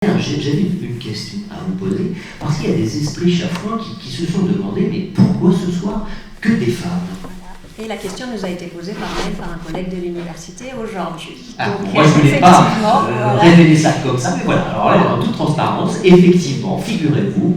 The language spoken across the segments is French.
J'avais une question à vous poser, parce qu'il y a des esprits chafouins qui se sont demandé, mais pourquoi ce soir que des femmes? Et la question nous a été posée par un collègue de l'université aujourd'hui. Moi, je ne voulais pas révéler ça comme ça, mais voilà. Alors là, en toute transparence, effectivement, figurez-vous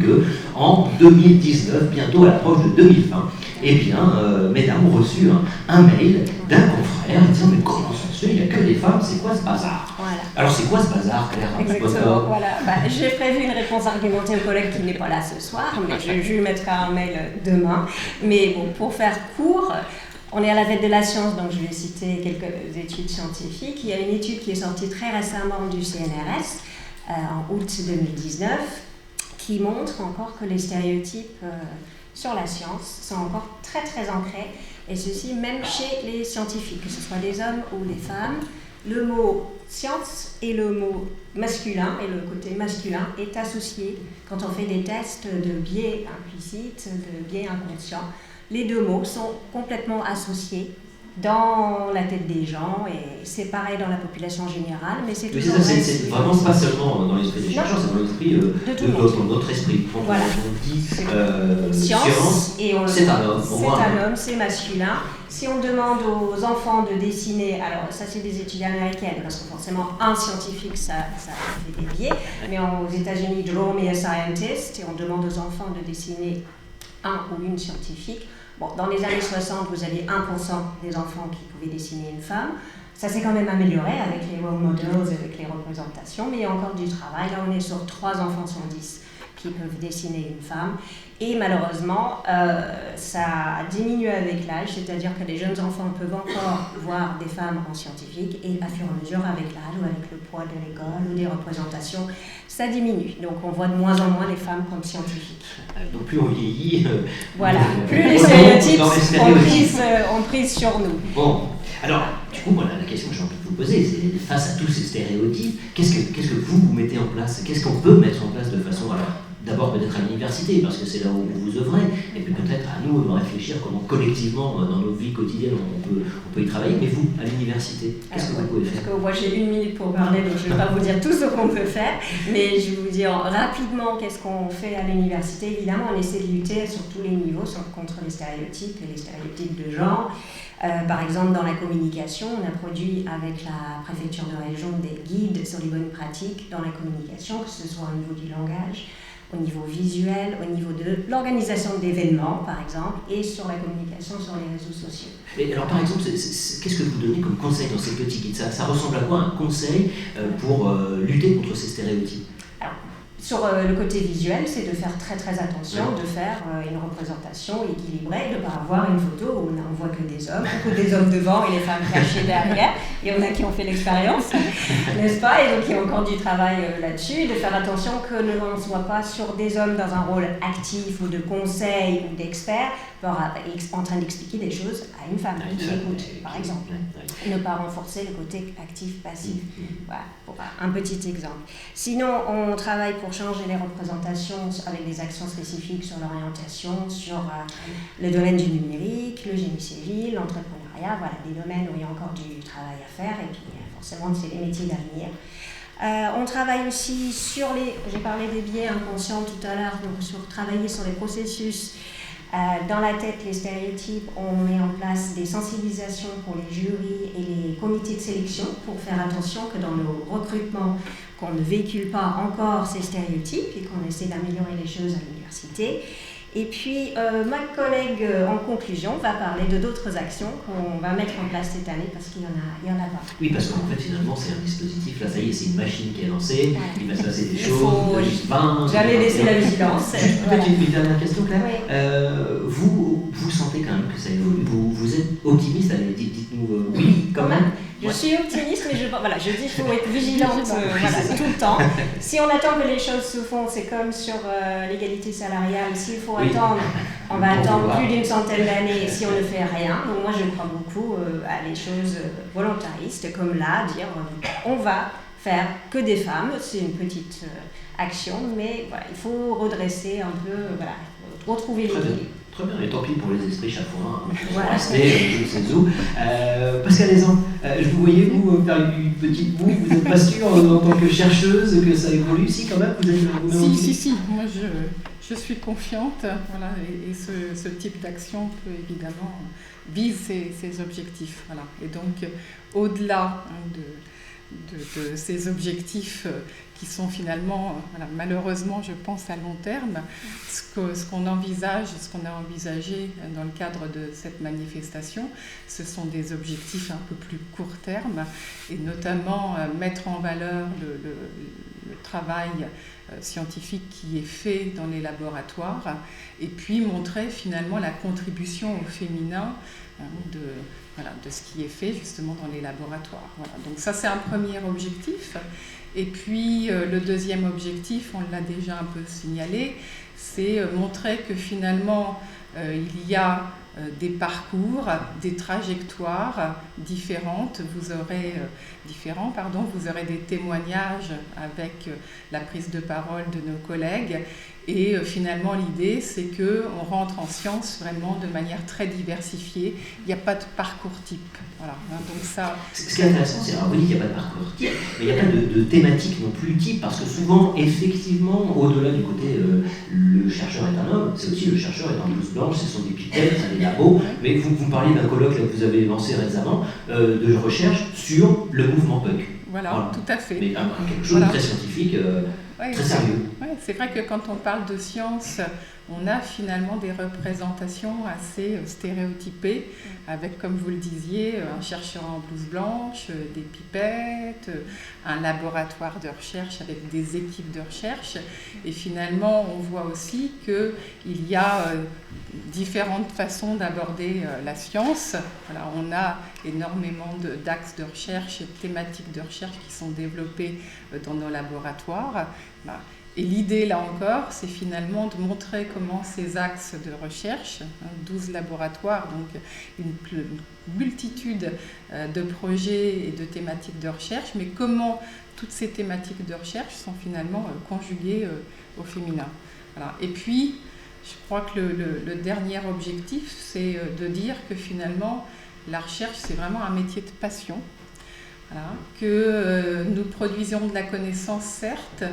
qu'en 2019, bientôt à l'approche de 2020, eh bien, mesdames ont reçu un mail d'un confrère disant mais comment ça se fait, il n'y a que des femmes, c'est quoi ce bazar? Voilà. Alors c'est quoi ce bazar, Claire? Exactement, voilà. J'ai prévu une réponse argumentée au collègue qui n'est pas là ce soir, mais je lui mettrai un mail demain. Mais bon, pour faire court, on est à la fête de la science, donc je vais citer quelques études scientifiques. Il y a une étude qui est sortie très récemment du CNRS, en août 2019, qui montre encore que les stéréotypes sur la science sont encore très très ancrés, et ceci même chez les scientifiques, que ce soit des hommes ou des femmes. Le mot science et le mot masculin, et le côté masculin, est associé quand on fait des tests de biais implicites, de biais inconscients. Les deux mots sont complètement associés dans la tête des gens, et c'est pareil dans la population générale, mais c'est toujours... C'est vraiment pas seulement dans l'esprit des chercheurs, c'est dans l'esprit de notre esprit. Quand voilà. on dit science, et c'est un homme. C'est un homme, c'est masculin. Si on demande aux enfants de dessiner, alors ça c'est des études américaines, parce que forcément un scientifique ça fait des biais, mais aux États-Unis, draw me a scientist, et on demande aux enfants de dessiner un ou une scientifique. Bon, dans les années 60, vous aviez 1% des enfants qui pouvaient dessiner une femme. Ça s'est quand même amélioré avec les role models, avec les représentations, mais il y a encore du travail. Là, on est sur 3 enfants sur 10 qui peuvent dessiner une femme. Et malheureusement, ça diminue avec l'âge, c'est-à-dire que les jeunes enfants peuvent encore voir des femmes en scientifique, et à fur et à mesure, avec l'âge ou avec le poids de l'école ou des représentations, ça diminue. Donc on voit de moins en moins les femmes comme scientifiques. Donc plus on vieillit... voilà, plus les stéréotypes ont prise sur nous. Bon, alors, du coup, voilà, la question que j'ai envie de vous poser, c'est face à tous ces stéréotypes, qu'est-ce que vous mettez en place? Qu'est-ce qu'on peut mettre en place de façon... Alors, d'abord peut-être à l'université, parce que c'est là où vous œuvrez, et puis peut-être à nous de réfléchir comment collectivement, dans nos vies quotidiennes, on peut y travailler, mais vous, à l'université, qu'est-ce que vous pouvez faire? Parce que moi j'ai 1 minute pour parler, donc je ne vais pas vous dire tout ce qu'on peut faire, mais je vais vous dire rapidement qu'est-ce qu'on fait à l'université. Évidemment, on essaie de lutter sur tous les niveaux contre les stéréotypes et les stéréotypes de genre. Par exemple, dans la communication, on a produit avec la préfecture de région des guides sur les bonnes pratiques dans la communication, que ce soit au niveau du langage, au niveau visuel, au niveau de l'organisation d'événements, par exemple, et sur la communication sur les réseaux sociaux. Et alors, par exemple, qu'est-ce que vous donnez comme conseil dans ces petits guides? Ça ressemble à quoi un conseil pour lutter contre ces stéréotypes? Alors, sur le côté visuel, c'est de faire très très attention, de faire une représentation équilibrée, de ne pas avoir une photo où on ne voit que des hommes, ou que des hommes devant et les femmes cachées derrière. Il y en a qui ont fait l'expérience, n'est-ce pas? Et donc il y a encore du travail là-dessus, de faire attention que l'on ne soit pas sur des hommes dans un rôle actif ou de conseil ou d'expert, en train d'expliquer des choses à une femme qui écoute, par exemple. Ne pas renforcer le côté actif-passif. Voilà, pour un petit exemple. Sinon, on travaille pour changer les représentations avec des actions spécifiques sur l'orientation, sur le domaine du numérique, le génie civil, l'entrepreneuriat, voilà, des domaines où il y a encore du travail à faire, et puis forcément c'est les métiers d'avenir. On travaille aussi sur j'ai parlé des biais inconscients tout à l'heure, donc sur travailler sur les processus. Dans la tête, les stéréotypes, on met en place des sensibilisations pour les jurys et les comités de sélection pour faire attention que dans nos recrutements, qu'on ne véhicule pas encore ces stéréotypes et qu'on essaie d'améliorer les choses à l'université. Et puis, ma collègue, en conclusion, va parler de d'autres actions qu'on va mettre en place cette année, parce qu'il y en a pas. Oui, parce qu'en fait, finalement, c'est un dispositif, là, ça y est, c'est une machine qui est lancée, il va se passer des choses, jamais laisser la vigilance. Peut-être une dernière question, Claire. Oui. Vous sentez quand même que ça évolue, vous êtes optimiste, allez, dites-nous oui, quand même. Je suis optimiste, mais je dis qu'il faut être vigilante tout le temps. Si on attend que les choses se font, c'est comme sur l'égalité salariale. S'il faut attendre, on va attendre plus d'une centaine d'années si on ne fait rien. Donc moi, je crois beaucoup à les choses volontaristes, comme là, dire on va faire que des femmes. C'est une petite action, mais voilà, il faut redresser un peu, voilà, retrouver l'équilibre. Très bien, et tant pis pour les esprits chafouins, Voilà. je ne sais où. Pascal Lézan, je vous voyais vous faire une petite moue, vous n'êtes pas sûre en tant que chercheuse que ça évolue, si quand même, vous êtes Si, moi je suis confiante, voilà, et ce type d'action peut évidemment vise ces objectifs, voilà. Et donc au-delà de ces objectifs qui sont finalement, voilà, malheureusement, je pense à long terme, ce qu'on envisage, ce qu'on a envisagé dans le cadre de cette manifestation, ce sont des objectifs un peu plus court terme, et notamment mettre en valeur le travail scientifique qui est fait dans les laboratoires, et puis montrer finalement la contribution au féminin de ce qui est fait justement dans les laboratoires. Voilà. Donc ça, c'est un premier objectif. Et puis le deuxième objectif, on l'a déjà un peu signalé, c'est montrer que finalement il y a des parcours, des trajectoires différentes. Vous aurez des témoignages avec la prise de parole de nos collègues. Et finalement, l'idée, c'est qu'on rentre en sciences vraiment de manière très diversifiée. Il n'y a pas de parcours type. Voilà. Donc ça, ce qui est intéressant, c'est que vous dites qu'il n'y a pas de parcours type, mais il n'y a pas de thématique non plus type, parce que souvent, effectivement, au-delà du côté le chercheur est un homme, c'est aussi le chercheur est en blouse blanche, ce sont des pipettes, c'est des labos. Mais vous parliez d'un colloque là, que vous avez lancé récemment de recherche sur le mouvement punk. Voilà, tout à fait. Mais quelque chose de très scientifique, très sérieux. Ouais, c'est vrai que quand on parle de science, on a finalement des représentations assez stéréotypées, avec, comme vous le disiez, un chercheur en blouse blanche, des pipettes, un laboratoire de recherche avec des équipes de recherche. Et finalement, on voit aussi qu'il y a différentes façons d'aborder la science. Voilà, on a énormément d'axes de recherche et de thématiques de recherche qui sont développés dans nos laboratoires. Et l'idée, là encore, c'est finalement de montrer comment ces axes de recherche, 12 laboratoires, donc une multitude de projets et de thématiques de recherche, mais comment toutes ces thématiques de recherche sont finalement conjuguées au féminin. Voilà. Et puis, je crois que le dernier objectif, c'est de dire que finalement, la recherche, c'est vraiment un métier de passion. Voilà, que nous produisions de la connaissance, certes,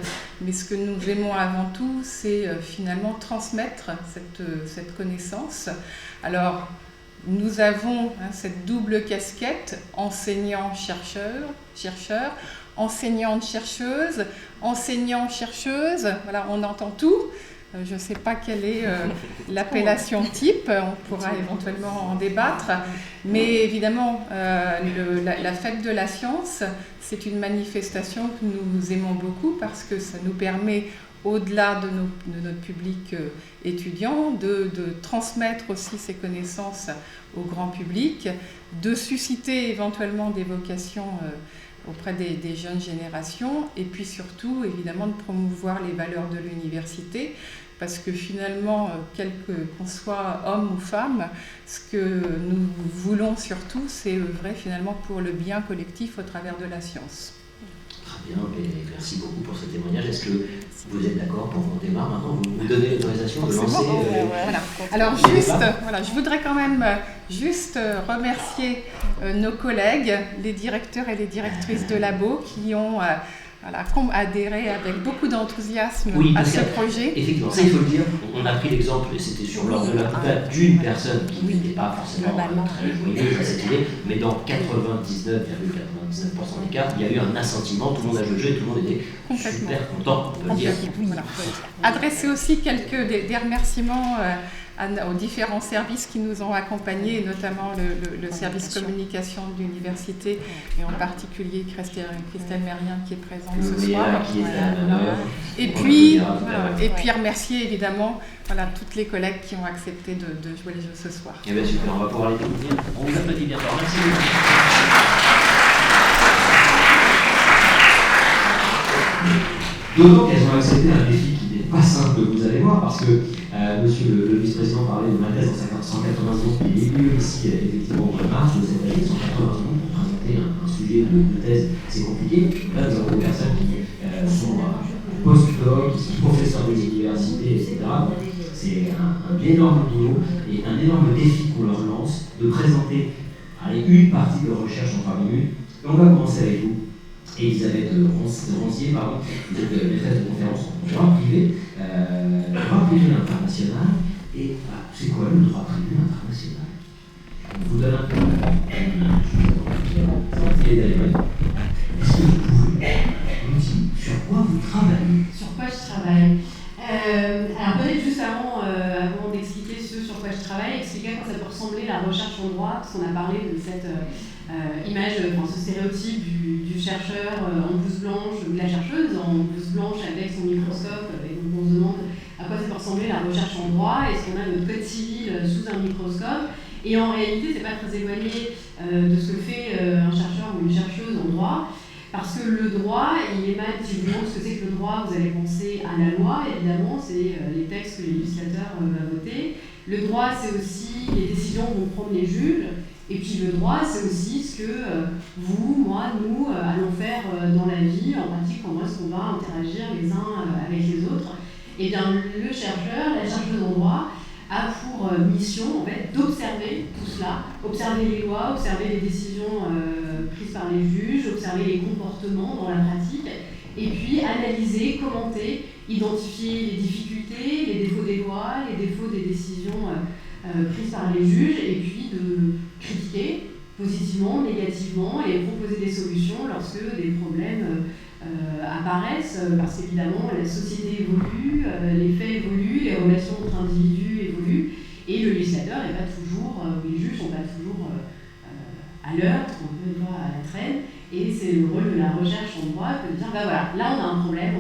mais ce que nous aimons avant tout, c'est finalement transmettre cette connaissance. Alors, nous avons cette double casquette, enseignant-chercheur, enseignante-chercheuse, enseignant-chercheuse, voilà, on entend tout. Je ne sais pas quelle est l'appellation type, on pourra éventuellement en débattre, mais évidemment, la fête de la science, c'est une manifestation que nous aimons beaucoup parce que ça nous permet, au-delà de notre public étudiant, de transmettre aussi ces connaissances au grand public, de susciter éventuellement des vocations auprès des jeunes générations, et puis surtout, évidemment, de promouvoir les valeurs de l'université, parce que finalement, quel qu'on soit homme ou femme, ce que nous voulons surtout, c'est œuvrer finalement pour le bien collectif au travers de la science. Très bien, et merci beaucoup pour ce témoignage. Est-ce que vous êtes d'accord pour qu'on démarre maintenant? Vous nous donnez l'autorisation de lancer voilà. Alors je voudrais quand même remercier nos collègues, les directeurs et les directrices de labo qui ont adhéré avec beaucoup d'enthousiasme à ce projet. Effectivement, ça il faut le dire, on a pris l'exemple, et c'était sur l'ordre de la boutade d'une personne qui n'était pas forcément très joyeuse à cette idée, mais dans 99,99% des cas, il y a eu un assentiment, tout le monde a joué le jeu et tout le monde était super content, on peut le dire. Voilà. Adresser aussi des remerciements aux différents services qui nous ont accompagnés, notamment le service communication de l'université, et en particulier Christelle Mérien qui est présente ce soir. Et puis remercier évidemment toutes les collègues qui ont accepté de jouer le jeu ce soir. Eh bien super, on va pouvoir les soutenir. On vous applaudit bien fort. Merci beaucoup. D'autant qu'elles ont accepté un défi qui n'est pas simple, vous allez voir, parce que monsieur le vice-président parlait de ma thèse en 180 secondes, il est venu ici effectivement au mois de mars de cette année, 180 secondes pour présenter un sujet sujet de thèse, c'est compliqué. Là, nous avons des personnes qui sont post-doc, qui sont professeurs des universités, etc. C'est un énorme boulot et un énorme défi qu'on leur lance de présenter une partie de leur recherche en 3 minutes. Et on va commencer avec vous. Elisabeth Ronzier, vous êtes maîtresse de conférence en droit privé, droit privé international. Et c'est quoi le droit privé international? On vous donne un peu. Est-ce que vous pouvez nous dire sur quoi vous travaillez? Sur quoi je travaille? Alors peut-être juste avant d'expliquer ce sur quoi je travaille, expliquer à quoi ça peut ressembler la recherche en droit, parce qu'on a parlé de cette image, ce stéréotype du chercheur en blouse blanche, ou de la chercheuse en blouse blanche avec son microscope, et donc on se demande à quoi ça peut ressembler la recherche en droit, est-ce qu'on a notre code civil sous un microscope, et en réalité c'est pas très éloigné de ce que fait un chercheur ou une chercheuse en droit. Parce que le droit, il émane, si vous demandez ce que c'est que le droit, vous allez penser à la loi, évidemment, c'est les textes que les législateurs vont voter. Le droit, c'est aussi les décisions que vont prendre les juges. Et puis le droit, c'est aussi ce que vous, moi, nous, allons faire dans la vie, en pratique, comment est-ce qu'on va interagir les uns avec les autres. Et bien, le chercheur, la chercheuse en droit, a pour mission en fait, d'observer tout cela, observer les lois, observer les décisions prises par les juges, observer les comportements dans la pratique, et puis analyser, commenter, identifier les difficultés, les défauts des lois, les défauts des décisions prises par les juges, et puis de critiquer positivement, négativement, et proposer des solutions lorsque des problèmes apparaissent, parce qu'évidemment la société évolue, les faits évoluent, les relations entre individus évoluent, et le législateur n'est pas toujours, les juges ne sont pas toujours à l'heure, on peut être à la traîne, et c'est le rôle de la recherche en droit de dire, voilà, là on a un problème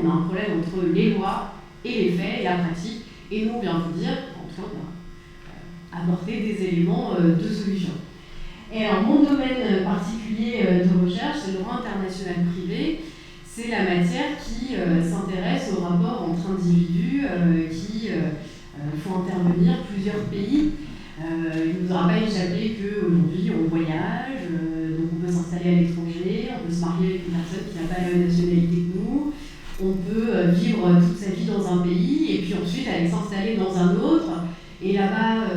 entre les lois et les faits et la pratique, et nous on vient vous dire, en tout cas on va apporter des éléments de solution. Et alors mon domaine particulier de recherche, c'est le droit international privé. C'est la matière qui s'intéresse au rapport entre individus qui font intervenir plusieurs pays. Il ne nous aura pas échappé qu'aujourd'hui on voyage, donc on peut s'installer à l'étranger, on peut se marier avec une personne qui n'a pas la même nationalité que nous, on peut vivre toute sa vie dans un pays et puis ensuite aller s'installer dans un autre et là-bas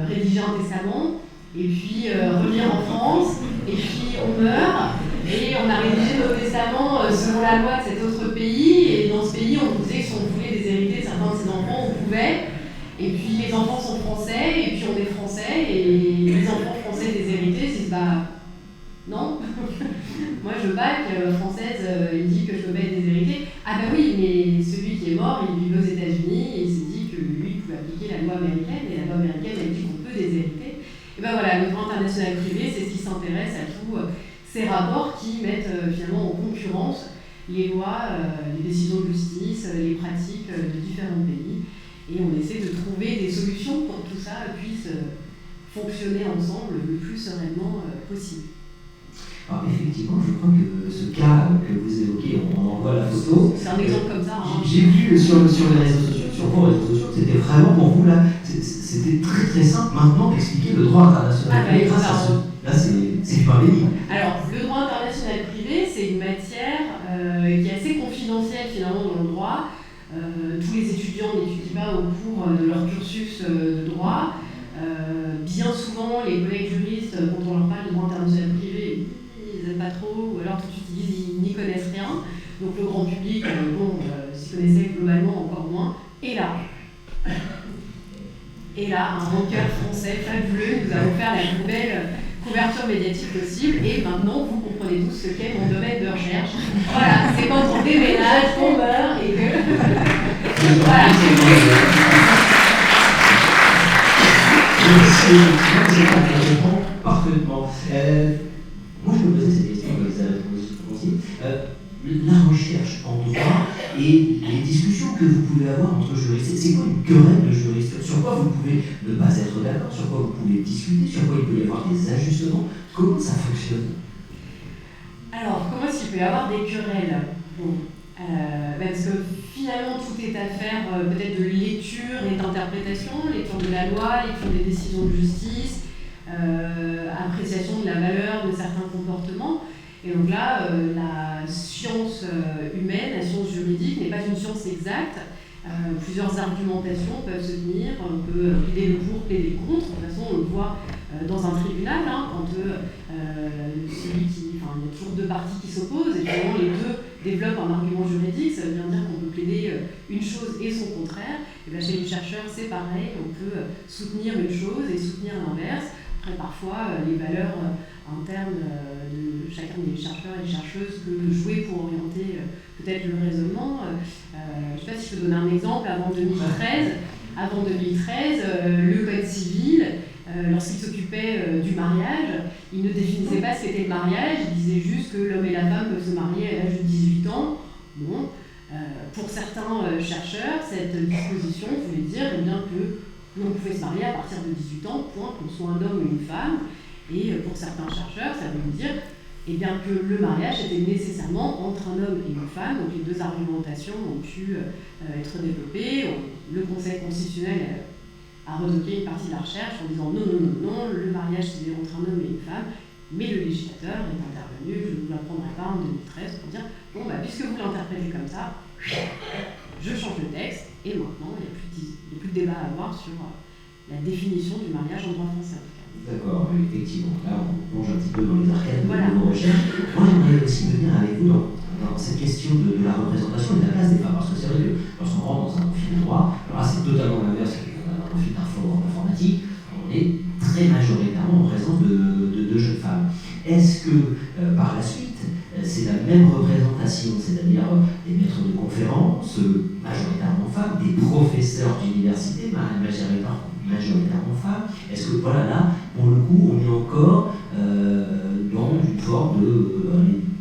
rédiger un testament. Et puis revenir en France, et puis on meurt, et on a rédigé nos testaments selon la loi de cet autre pays, et dans ce pays on nous disait que si on voulait déshériter certains de ses enfants, on pouvait, et puis les enfants sont français, et puis on est français, et les enfants français déshérités se disent non, moi je veux pas que française il dit que je peux pas être déshérité. Ah bah oui, mais celui qui est mort, il vivait aux États-Unis, et il s'est dit que lui il pouvait appliquer la loi américaine, et la loi américaine elle dit qu'on peut déshériter. Et ben voilà, le droit international privé, c'est ce qui s'intéresse à tous ces rapports qui mettent finalement en concurrence les lois, les décisions de justice, les pratiques de différents pays. Et on essaie de trouver des solutions pour que tout ça puisse fonctionner ensemble le plus sereinement possible. Alors effectivement, je crois que ce cas que vous évoquez, on en voit la photo. C'est un exemple comme ça. Hein. J'ai vu sur les réseaux sociaux, sur vos réseaux sociaux, c'était vraiment pour vous là, c'était très très simple maintenant d'expliquer le droit international privé grâce à ce. Là, c'est du pain béni. Alors, le droit international privé, c'est une matière qui est assez confidentielle finalement dans le droit. Tous les étudiants n'étudient pas au cours de leur cursus de droit. Bien souvent, les collègues juristes, quand on leur parle de droit international privé, ils n'aiment pas trop, ou alors tout de suite ils disent qu'ils n'y connaissent rien. Donc le grand public, s'y connaissait globalement encore moins. Et là, un rocker français fabuleux, nous allons faire la plus belle couverture médiatique possible. Et maintenant, vous comprenez tous ce qu'est mon domaine de recherche. Voilà, c'est quand on déménage, qu'on meurt et que... voilà. Je comprends parfaitement. Moi, je me posais cette question, Elisabeth Ronzier. La recherche en droit et les discussions que vous pouvez avoir entre juristes, c'est quoi une querelle de juristes? Sur quoi vous pouvez ne pas être d'accord? Sur quoi vous pouvez discuter? Sur quoi il peut y avoir des ajustements? Comment ça fonctionne? Alors, comment est-ce qu'il peut y avoir des querelles? Parce que finalement, tout est affaire peut-être de lecture et d'interprétation, lecture de la loi, lecture des décisions de justice, appréciation de la valeur de certains comportements. Et donc là, la science humaine, la science juridique n'est pas une science exacte. Plusieurs argumentations peuvent se tenir, on peut plaider le pour, plaider le contre. De toute façon, on le voit dans un tribunal, quand il y a toujours deux parties qui s'opposent, et finalement les deux développent un argument juridique, ça veut bien dire qu'on peut plaider une chose et son contraire. Et bien chez les chercheurs, c'est pareil, on peut soutenir une chose et soutenir l'inverse. Après, parfois, les valeurs internes de chacun des chercheurs et des chercheuses peuvent jouer pour orienter peut-être le raisonnement. Je ne sais pas si je peux donner un exemple. Avant 2013, le Code civil, lorsqu'il s'occupait du mariage, il ne définissait pas ce qu'était le mariage, il disait juste que l'homme et la femme peuvent se marier à l'âge de 18 ans. Bon, pour certains chercheurs, cette disposition voulait dire bien que l'on pouvait se marier à partir de 18 ans, point, qu'on soit un homme ou une femme. Et pour certains chercheurs, ça veut dire que le mariage était nécessairement entre un homme et une femme. Donc les deux argumentations ont pu être développées. Le Conseil constitutionnel a retoqué une partie de la recherche en disant non, le mariage c'est entre un homme et une femme. Mais le législateur est intervenu, je ne vous l'apprendrai pas, en 2013 pour dire puisque vous l'interprétez comme ça, je change le texte et maintenant il n'y a plus de débat à avoir sur la définition du mariage en droit français. D'accord, effectivement. Là, on plonge un petit peu dans les arcades de nos recherches. Moi, j'aimerais aussi venir avec vous dans cette question de la représentation et de la place des femmes. Parce que c'est vrai que lorsqu'on rentre dans un profil de droit, alors là, c'est totalement l'inverse d'un profil informatique, on est très majoritairement en présence de jeunes femmes. Est-ce que, par la suite, c'est la même représentation, c'est-à-dire des maîtres de conférences, majoritairement femmes, des professeurs d'université, majoritairement femmes? Est-ce que, là, pour le coup, on est encore dans une forme de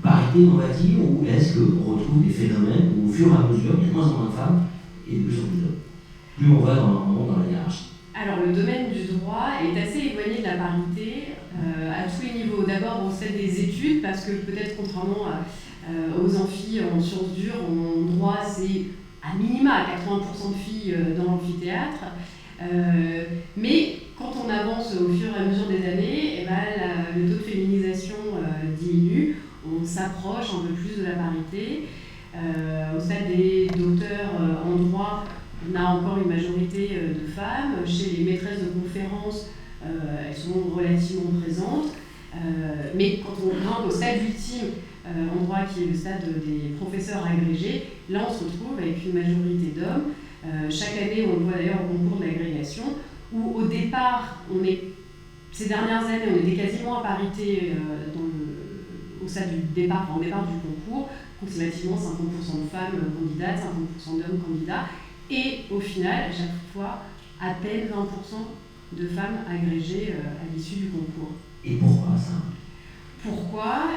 parité, on va dire, ou est-ce qu'on retrouve des phénomènes où, au fur et à mesure, il y a de moins en moins de femmes et de plus en plus d'hommes? Plus on va dans la hiérarchie. Alors, le domaine du droit est assez éloigné de la parité à tous les niveaux. D'abord, au sein des études, parce que peut-être contrairement aux amphis en sciences dures, en droit, c'est à minima 80% de filles dans l'amphithéâtre. Mais quand on avance au fur et à mesure des années, le taux de féminisation diminue, on s'approche un peu plus de la parité. Au stade des docteurs en droit, on a encore une majorité de femmes. Chez les maîtresses de conférences, elles sont relativement présentes. Mais quand on grimpe au stade ultime en droit, qui est le stade des professeurs agrégés, là on se retrouve avec une majorité d'hommes. Chaque année, on le voit d'ailleurs au concours de l'agrégation, où au départ, ces dernières années, on était quasiment à parité au stade du départ, au départ du concours, approximativement 50% de femmes candidates, 50% d'hommes candidats, et au final, à chaque fois, à peine 20% de femmes agrégées à l'issue du concours. Et pourquoi ça? Pourquoi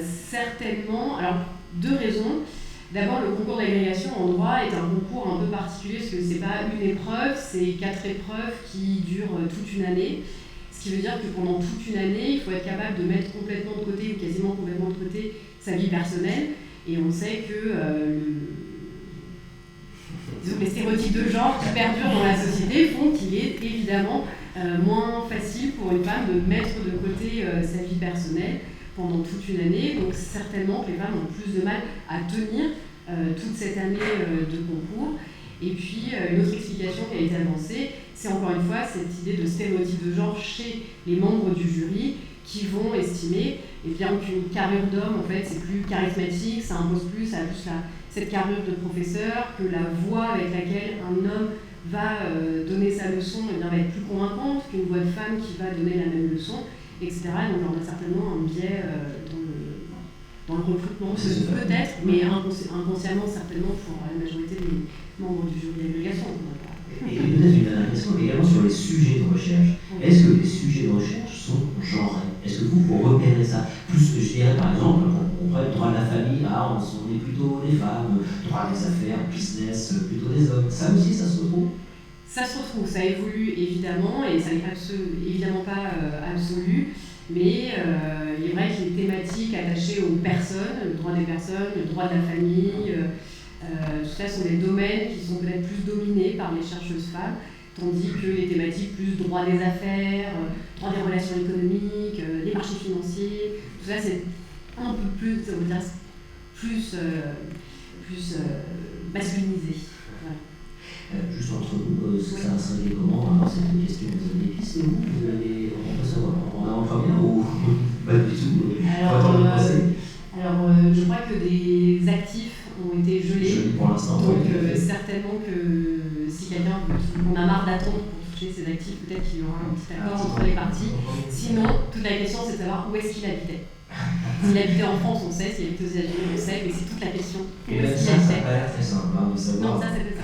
certainement, alors deux raisons. D'abord, le concours d'agrégation en droit est un concours un peu particulier parce que ce n'est pas une épreuve, c'est 4 épreuves qui durent toute une année. Ce qui veut dire que pendant toute une année, il faut être capable de mettre complètement de côté ou quasiment complètement de côté sa vie personnelle. Et on sait que les stéréotypes de genre qui perdurent dans la société font qu'il est évidemment moins facile pour une femme de mettre de côté sa vie personnelle pendant toute une année. Donc certainement que les femmes ont plus de mal à tenir toute cette année de concours. Et puis une autre explication qui a été avancée, c'est encore une fois cette idée de stéréotype de genre chez les membres du jury qui vont estimer qu'une carrure d'homme en fait c'est plus charismatique, ça impose plus, ça a plus cette carrure de professeur, que la voix avec laquelle un homme va donner sa leçon va être plus convaincante qu'une voix de femme qui va donner la même leçon, etc. Donc on a certainement un biais dans le recrutement, peut-être, mais inconsciemment certainement pour la majorité des membres du jury d'agrégation. Et peut-être une dernière question également sur les sujets de recherche. Est-ce que les sujets de recherche sont genrés? Est-ce que vous repérez ça? Plus, je dirais par exemple, on prend le droit de la famille, on est plutôt des femmes, droit des affaires, business, plutôt des hommes. Ça aussi, ça se retrouve? Ça se retrouve, ça évolue évidemment, et ça n'est évidemment pas absolu, mais il est vrai que les thématiques attachées aux personnes, le droit des personnes, le droit de la famille, tout ça sont des domaines qui sont peut-être plus dominés par les chercheuses femmes, tandis que les thématiques plus droit des affaires, droit des relations économiques, les marchés financiers, tout ça c'est un peu plus, ça veut dire plus masculinisé. Voilà. Juste entre nous, ça serait comment alors cette question des pistes, on peut savoir, on a en première ou pas du tout Alors, je crois que des actifs ont été gelés. Pour l'instant. Donc, certainement que si quelqu'un on a marre d'attendre pour toucher ces actifs, peut-être qu'il y aura un petit accord entre les parties. Sinon, toute la question, c'est de savoir où est-ce qu'il habitait. S'il habitait en France, on sait. S'il habitait aux États-Unis, on sait. Mais c'est toute la question. Où est-ce qu'il habitait ? Ça n'a pas l'air très simple de savoir. Non, ça, c'était ça.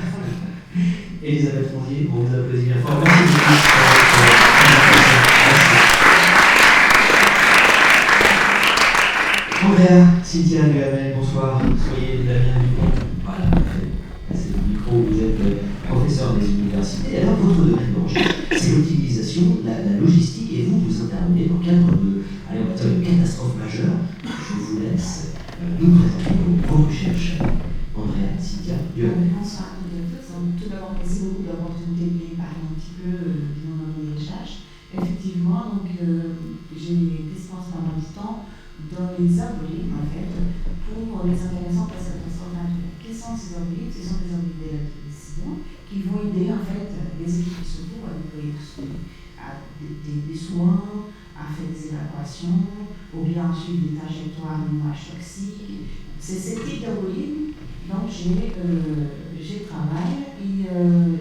Elisabeth Rondier, on vous applaudit bien fort. Merci beaucoup. Andrea, Cynthia Duhamel, bonsoir. Soyez la bienvenue. Voilà, c'est le micro, vous êtes professeur des universités. Alors, votre document, c'est l'utilisation, la logistique, et vous intervenez dans le cadre de, allez, on va dire, une catastrophe majeure. Je vous laisse nous présenter vos recherches. Andrea, Cynthia Duhamel. Bonsoir à toutes et à tous. Tout d'abord, merci beaucoup de l'opportunité de parler un petit peu de nos recherches. Effectivement, donc, j'ai dispensé pas mal de temps dans les algorithmes, en fait, pour les intéressants parce que quels sont ces algorithmes? Ce sont des algorithmes de décision qui vont aider, en fait, les équipes secours à déployer des soins, à faire des évacuations, ou bien ensuite des trajectoires de nuages toxiques. C'est ce type d'algorithme. Donc, j'ai travaillé et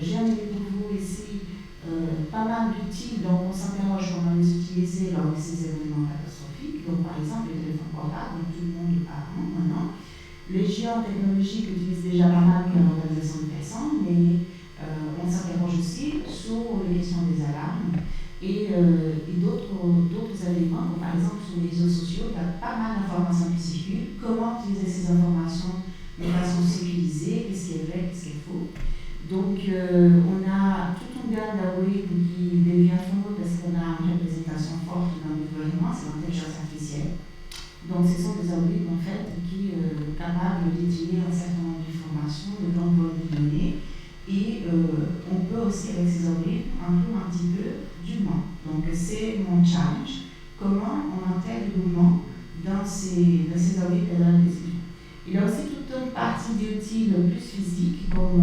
j'ai amené pour vous ici pas mal d'outils dont on s'interroge comment les utiliser lors de ces événements catastrophiques. Donc, par exemple, les téléphones portables, dont tout le monde parle maintenant. Les géants technologiques utilisent déjà pas mal de l'organisation de personnes, mais on s'interroge aussi sur les questions des alarmes et d'autres éléments. Donc, par exemple, sur les réseaux sociaux, il y a pas mal d'informations qui circulent. Comment utiliser ces informations de façon sécurisée, qu'est-ce qui est vrai, qu'est-ce qui est faux. Donc, on a toute une gamme d'algorithmes qui devient faux parce qu'on a une représentation forte dans l'environnement, c'est l'intelligence artificielle. Donc, ce sont des algorithmes en fait qui sont capables d'étudier un certain nombre d'informations, de grands volumes de données, et on peut aussi, avec ces algorithmes, inclure un petit peu d'humain. Donc, c'est mon challenge. Comment on intègre l'humain dans ces algorithmes et dans la décision. Il y a aussi toute une partie d'outils plus physiques, comme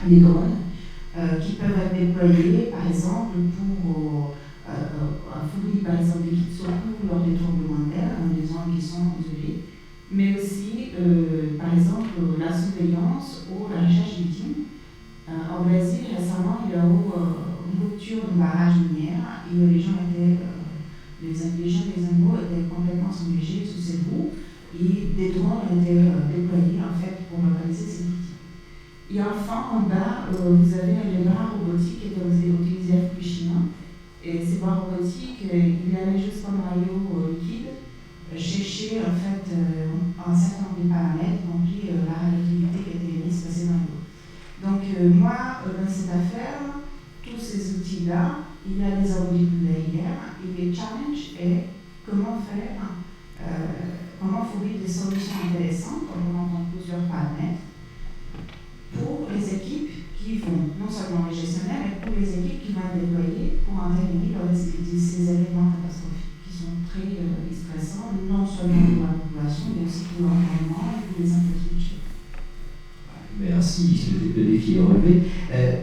les drones, qui peuvent être déployés, par exemple, pour fournir par exemple, des kits de secours lors des tremblements de terre, dans des zones qui sont isolées, mais aussi, par exemple, la surveillance ou la recherche des victimes. Au Brésil, récemment, il y a eu une rupture de barrage minière et les gens des animaux étaient complètement submergés sous ces roues. Et des drones ont été déployés en fait pour localiser ces victimes. Et enfin, en bas, vous avez les bras robotiques qui étaient utilisés à Fukushima. Et ces bras robotiques, ils allaient juste comme un maillot liquide chercher en fait un certain nombre de paramètres, compris la radioactivité qui était émise passée dans l'eau. Donc moi, dans cette affaire, tous ces outils-là, il y a des algorithmes derrière et le challenge est comment faire. Comment fournir des solutions intéressantes, comme on entend plusieurs paramètres, pour les équipes qui vont, non seulement les gestionnaires, mais pour les équipes qui vont être déployées pour intervenir lors de ces événements catastrophiques, qui sont très stressants, non seulement pour la population, mais aussi pour l'environnement et pour les infrastructures. Merci, le défi est relevé.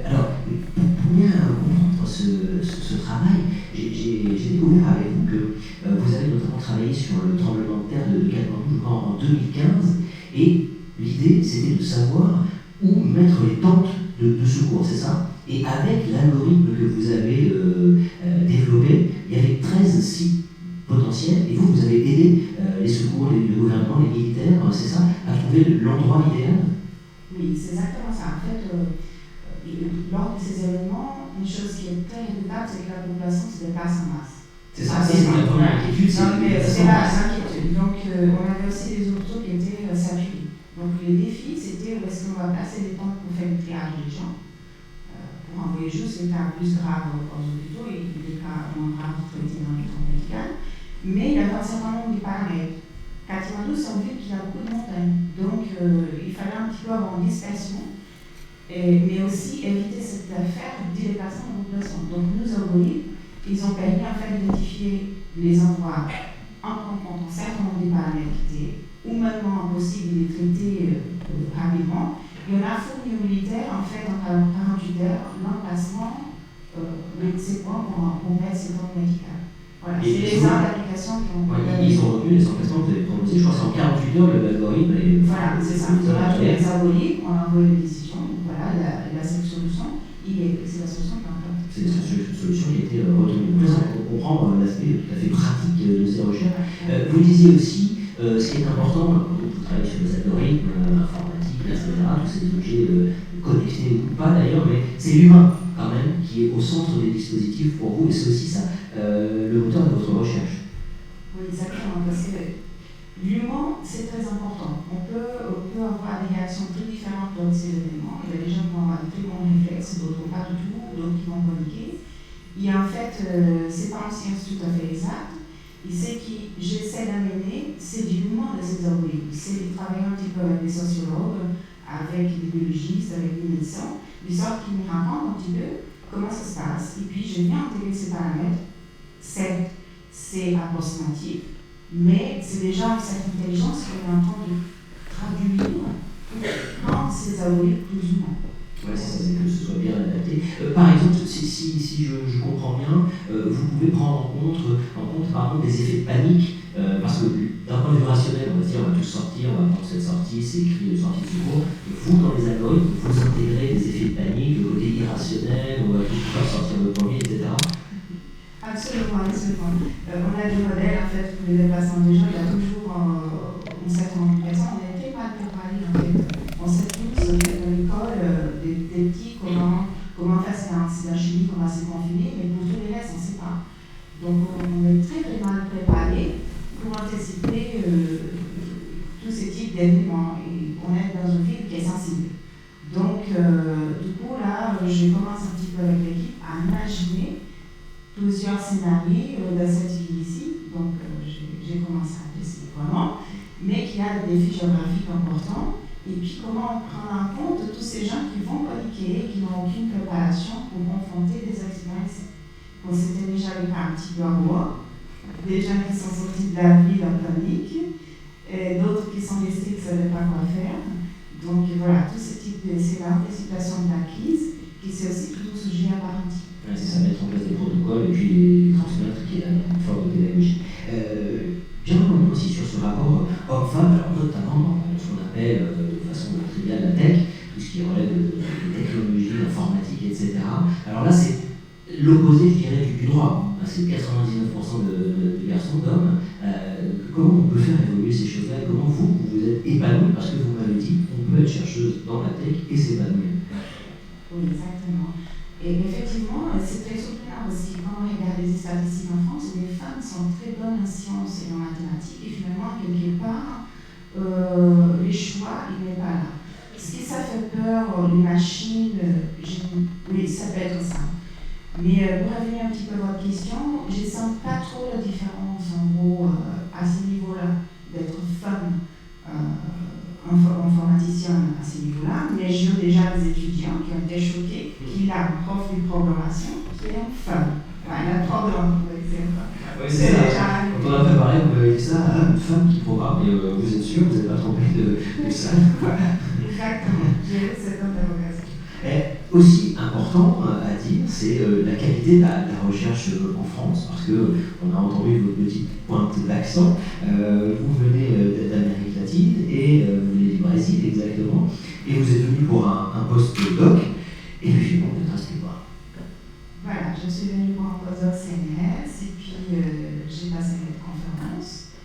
Alors, pour bien comprendre ce travail, j'ai découvert avec vous que vous avez notamment travaillé sur le tremblement de terre de Katmandou en 2015, et l'idée c'était de savoir où mettre les tentes de secours, c'est ça? Et avec l'algorithme que vous avez développé, il y avait 13 sites potentiels, et vous avez aidé les secours, le gouvernement, les militaires, c'est ça, à trouver l'endroit idéal? Oui, c'est exactement ça. En fait, lors de ces événements, une chose qui est très redoutable, c'est que la population se déplace en masse. C'est ça, c'est la première inquiétude. C'est l'inquiétude. Donc, on avait aussi des hôpitaux qui étaient saturés. Donc, le défi, c'était où est-ce qu'on va placer des tentes pour faire le triage des gens, pour envoyer juste les cas plus graves aux hôpitaux et les cas moins graves traités dans les centres médicaux. Mais il y avait un certain nombre de paramètres. Katmandou, c'est une ville qui a beaucoup de montagnes, donc il fallait un petit peu avoir une dispersion, mais aussi éviter cette affaire de déplacement de population. Donc nos algorithmes, ils ont permis en fait d'identifier les endroits en point de certes, on a des paramètres qui étaient humainement impossibles de les traiter rapidement. Et on a fourni aux militaires, en fait, en 48 heures, l'emplacement, c'est quoi pour mettre ces normes médicales. Voilà, c'est les heures d'application qui ont. Ils ont retenu les emplacements que vous avez proposés, je crois que c'est en 48 heures l'algorithme. Voilà, c'est ça. On a fait les algorithmes, on a envoyé les décisions, voilà, cette solution, c'est la solution qui est en place. C'est une solution qui a été retenue. On comprend l'aspect tout à fait pratique de ces recherches. Vous disiez aussi, ce qui est important, vous travaillez sur les algorithmes informatiques, etc., tous ces objets connectés ou pas d'ailleurs, mais c'est l'humain quand même qui est au centre des dispositifs pour vous, et c'est aussi ça le moteur de votre recherche. Oui, exactement, parce que l'humain, c'est très important. On peut avoir des réactions très différentes dans ces événements. Il y a des gens qui vont avoir des très bons réflexes, d'autres pas du tout, d'autres qui vont paniquer. Et en fait, c'est pas une science tout à fait exacte. Et ce que j'essaie d'amener, c'est du mouvement de ces algorithmes. C'est de travailler un petit peu avec des sociologues, avec des biologistes, avec des médecins, de sorte qu'ils me racontent un petit peu comment ça se passe. Et puis, je viens intégrer ces paramètres. Certes, c'est approximatif, mais c'est déjà une certaine intelligence qu'on est en train de traduire pour rendre ces algorithmes plus humains. Oui, c'est ça, c'est que ce soit bien adapté. Par exemple, si je comprends bien, vous pouvez prendre en compte par exemple, des effets de panique, parce que d'un point de vue rationnel, on va se dire on va tous sortir, on va prendre cette sortie, c'est écrit de sortie de secours. Vous, dans les algorithmes, vous intégrez des effets de panique, le côté irrationnel, on va tous pouvoir sortir le premier, etc. Absolument, absolument. On a des modèles en fait pour les déplacements des gens, il y a toujours une certaine personne, on n'était pas préparés en fait. On sait tous dans l'école des petits comment faire ces incidents chimiques, comment se confiner, mais pour tous les restes, on ne sait pas. Donc on est très très mal préparé pour anticiper tous ces types d'événements. Et on est dans une ville qui est sensible. Donc du coup là, je commence un petit peu avec l'équipe à imaginer plusieurs scénarios dans cette ville ici, donc j'ai commencé à tester vraiment, mais qui a des défis géographiques importants, et puis comment prendre en compte tous ces gens qui vont paniquer, qui n'ont aucune préparation pour confronter des accidents ici. Bon, c'était déjà le cas un petit peu à Rouen, des gens qui sont sortis de la ville en panique, et d'autres qui sont restés qui ne savaient pas quoi faire. Donc voilà, tout ce type c'est l'anticipation de la crise, qui c'est aussi tout sujet à part entière. Ouais, c'est ça, mettre en place des protocoles et puis les transmettre, qui est une forme de pédagogie. J'aimerais revenir aussi sur ce rapport homme-femme, alors notamment dans ce qu'on appelle de façon triviale la tech, tout ce qui relève des technologies, l'informatique, etc. Alors là, c'est l'opposé, je dirais, du droit. C'est 99% de garçons, d'hommes. Comment on peut faire évoluer ces choses-là et comment vous êtes épanoui, parce que vous m'avez dit qu'on peut être chercheuse dans la tech et s'épanouir. Oui, exactement. Et effectivement, c'est très surprenant parce que quand on regarde les statistiques en France, les femmes sont très bonnes en sciences et en mathématiques, et finalement, quelque part, les choix, il n'est pas là. Ce qui ça fait peur, les machines, oui, ça peut être ça. Mais pour revenir un petit peu à votre question, je ne sens pas trop la différence, en gros, à ce niveau-là, d'être femme informaticienne à ce niveau-là, mais j'ai déjà des étudiants qui ont été choqués qu'il a un prof de programmation qui est une femme. La prof de l'entreprise. Oui, c'est ça. Quand on a préparé, vous m'avez dit ça, une femme qui programme, et vous êtes sûr, vous n'êtes pas trompé de ça. Exactement, j'ai eu cette interrogation. Aussi important à dire, c'est la qualité de la recherche en France, parce qu'on a entendu votre petite pointe d'accent. Vous venez d'Amérique latine et vous venez du Brésil exactement, et vous êtes venu pour un post-doc, et puis bon, vous êtes resté quoi? Voilà, je suis venue pour un post-doc CNRS, et puis j'ai passé une conférence,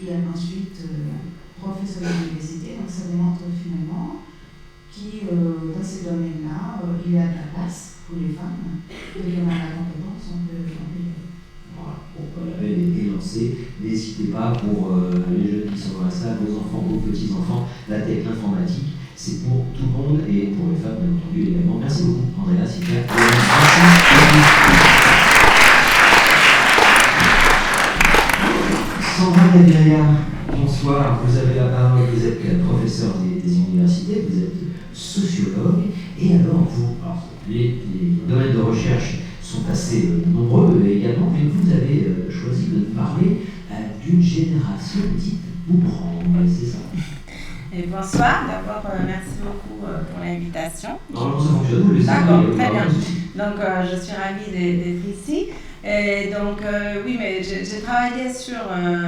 et ensuite professeur de l'université, donc ça démontre finalement qui, dans ces domaines-là, il y a de la place pour les femmes, et qu'on a la compétence, on peut y aller. Voilà, bon, l'appel est lancé. N'hésitez pas pour les jeunes qui sont dans la salle, vos enfants, vos petits-enfants, la tech, l'informatique, c'est pour tout le monde et pour les femmes, bien entendu, également. Merci beaucoup, Andrea, c'est clair. Sandra Gaviria, bonsoir, vous avez la parole, vous êtes professeur des universités, vous êtes sociologue, et alors les domaines de recherche sont assez nombreux également, mais vous avez choisi de parler d'une génération dite boomerang, c'est ça. Et bonsoir, d'abord merci beaucoup pour l'invitation. Normalement ça fonctionne, vous le savez. D'accord, très bien. Donc je suis ravie d'être ici. Et donc oui, mais j'ai travaillé sur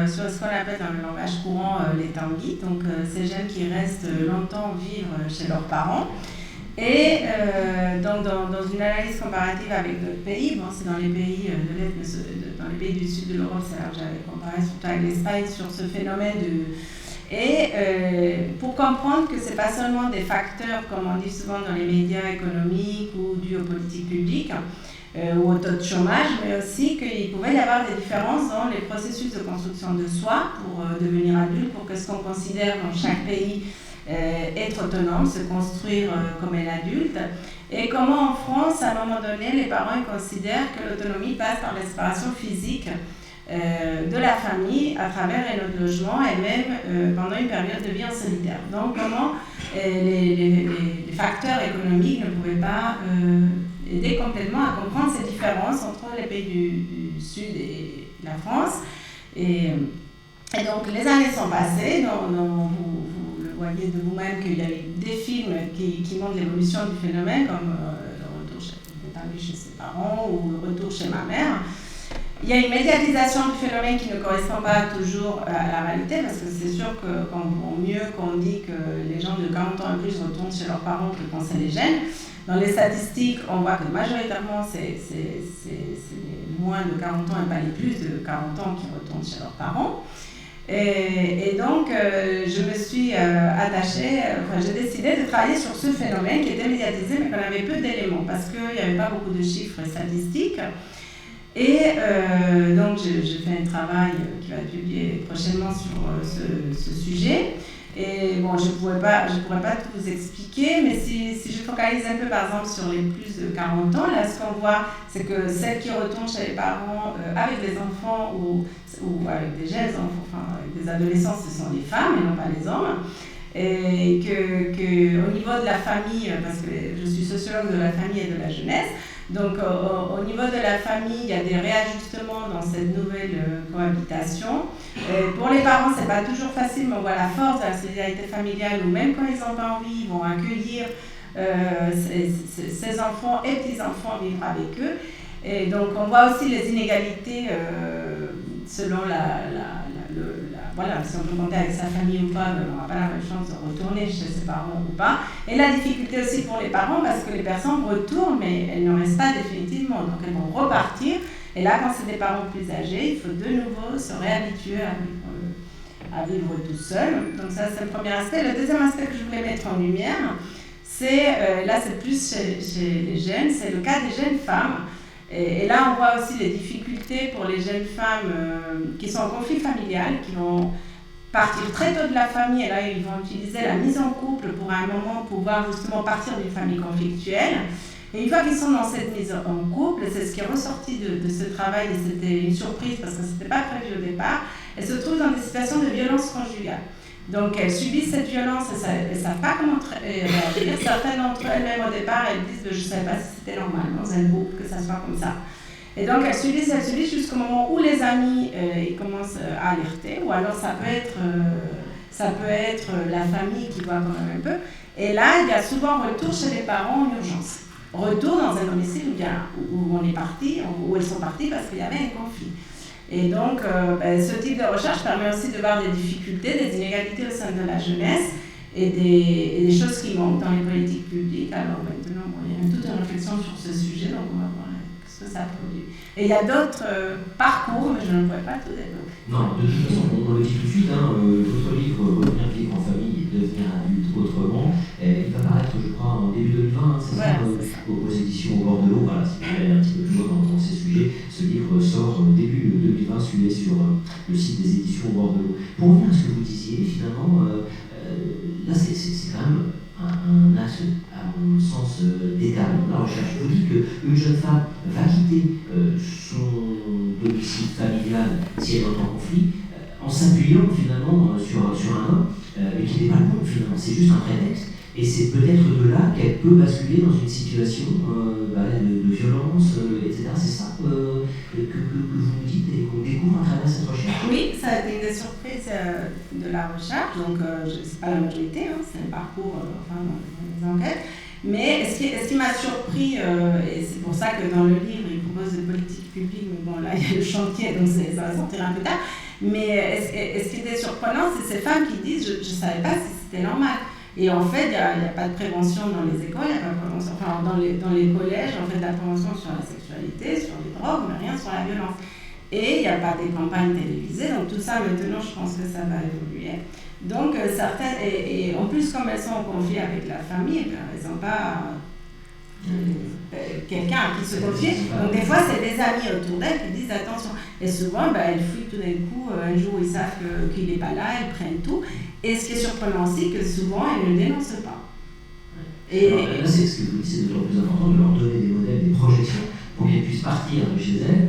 ce qu'on appelle dans le langage courant les tanguis, donc ces jeunes qui restent longtemps vivre chez leurs parents. Et donc dans une analyse comparative avec d'autres pays, bon c'est dans les pays de l'Est, mais dans les pays du sud de l'Europe, c'est là que j'avais comparé surtout avec l'Espagne sur ce phénomène de... Et pour comprendre que ce n'est pas seulement des facteurs, comme on dit souvent dans les médias économiques ou dus aux politiques publiques ou au taux de chômage, mais aussi qu'il pouvait y avoir des différences dans les processus de construction de soi pour devenir adulte, pour que ce qu'on considère dans chaque pays être autonome, se construire comme un adulte, et comment en France, à un moment donné, les parents considèrent que l'autonomie passe par la séparation physique de la famille à travers un autre logement et même pendant une période de vie en solitaire. Donc comment les facteurs économiques ne pouvaient pas aider complètement à comprendre ces différences entre les pays du Sud et la France. Et donc les années sont passées, vous le voyez de vous-même qu'il y a eu des films qui montrent l'évolution du phénomène, comme le retour chez ses parents ou le retour chez ma mère. Il y a une médiatisation du phénomène qui ne correspond pas toujours à la réalité, parce que c'est sûr qu'on vaut mieux qu'on dit que les gens de 40 ans et plus retournent chez leurs parents que quand c'est les jeunes. Dans les statistiques, on voit que majoritairement, c'est les moins de 40 ans et pas les plus de 40 ans qui retournent chez leurs parents. Et donc, je me suis j'ai décidé de travailler sur ce phénomène qui était médiatisé, mais qu'on avait peu d'éléments, parce qu'il n'y avait pas beaucoup de chiffres statistiques. Et donc j'ai fait un travail qui va être publié prochainement sur ce sujet. Et bon, je pourrais pas tout vous expliquer, mais si je focalise un peu par exemple sur les plus de 40 ans, là ce qu'on voit, c'est que celles qui retournent chez les parents avec des enfants ou avec des jeunes enfants, enfin avec des adolescents, ce sont les femmes et non pas les hommes. Et que au niveau de la famille, parce que je suis sociologue de la famille et de la jeunesse, donc au niveau de la famille, il y a des réajustements dans cette nouvelle cohabitation. Pour les parents, c'est pas toujours facile, mais on voit la force de la solidarité familiale, où même quand ils n'ont pas envie, ils vont accueillir ces enfants et petits-enfants vivre avec eux. Et donc on voit aussi les inégalités selon si on peut compter avec sa famille ou pas, on n'aura pas la même chance de retourner chez ses parents ou pas. Et la difficulté aussi pour les parents, parce que les personnes retournent, mais elles ne restent pas définitivement, donc elles vont repartir. Et là, quand c'est des parents plus âgés, il faut de nouveau se réhabituer à vivre tout seul. Donc ça, c'est le premier aspect. Le deuxième aspect que je voulais mettre en lumière, c'est, là c'est plus chez les jeunes, c'est le cas des jeunes femmes. Et là, on voit aussi les difficultés pour les jeunes femmes qui sont en conflit familial, qui vont partir très tôt de la famille, et là, ils vont utiliser la mise en couple pour à un moment pouvoir justement partir d'une famille conflictuelle. Et une fois qu'ils sont dans cette mise en couple, c'est ce qui est ressorti de ce travail, et c'était une surprise parce que ce n'était pas prévu au départ, elles se trouvent dans des situations de violence conjugale. Donc elles subissent cette violence et ne savent pas comment réagir. Certaines d'entre elles, même au départ, elles disent je ne savais pas si c'était normal dans un groupe que ça soit comme ça. Et donc elles subissent jusqu'au moment où les amis ils commencent à alerter, ou alors ça peut être la famille qui voit quand même un peu. Et là, il y a souvent retour chez les parents en urgence. Retour dans un domicile où on est parti, où elles sont parties parce qu'il y avait un conflit. Et donc, ce type de recherche permet aussi de voir des difficultés, des inégalités au sein de la jeunesse et des choses qui manquent dans les politiques publiques. Alors maintenant, il y a toute une réflexion sur ce sujet, donc on va voir ce que ça produit. Et il y a d'autres parcours, mais je ne pourrais pas tout développer. Non, de toute façon, on le dit tout de suite, votre livre « Revenir vivre en famille et devenir adulte autrement », il va paraître, je crois, en début 2020, c'est ça, aux éditions Au bord de l'eau. Voilà, si vous voulez aller un petit peu plus loin dans ces sujets, ce livre sort début 2020, suivez sur le site des éditions Au bord de l'eau. Pour revenir à ce que vous disiez, finalement, là, c'est quand même un axe, à mon sens, déterminant de la recherche. Vous dites qu'une jeune femme va quitter son domicile familial si elle est en conflit, en s'appuyant finalement sur un homme, mais qui n'est pas le bon finalement, c'est juste un prétexte. Et c'est peut-être de là qu'elle peut basculer dans une situation de violence, etc. C'est ça que vous nous dites et qu'on découvre à travers cette recherche? Oui, ça a été une des surprises de la recherche, donc c'est pas la majorité, hein, c'est un parcours dans les enquêtes. Mais ce qui m'a surpris, et c'est pour ça que dans le livre, il propose des politiques publiques, mais bon, là, il y a le chantier, donc ça va sortir un peu tard. Mais ce qui était surprenant, c'est ces femmes qui disent « je ne savais pas si c'était normal ». Et en fait, il n'y a pas de prévention dans les écoles, il n'y a pas de prévention, enfin, dans les collèges, en fait, de la prévention sur la sexualité, sur les drogues, mais rien sur la violence. Et il n'y a pas des campagnes télévisées, donc tout ça, maintenant, je pense que ça va évoluer. Donc, certaines, et en plus, comme elles sont en conflit avec la famille, elles n'ont pas quelqu'un à qui se confier. Donc, des fois, c'est des amis autour d'elles qui disent attention. Et souvent, elles fuient tout d'un coup. Un jour, ils savent qu'il n'est pas là, elles prennent tout. Et ce qui est surprenant aussi, que souvent, elles ne dénoncent pas. Et alors, là, c'est ce que vous dites, c'est de plus en plus important de leur donner des modèles, des projections, pour qu'elles puissent partir de chez elles,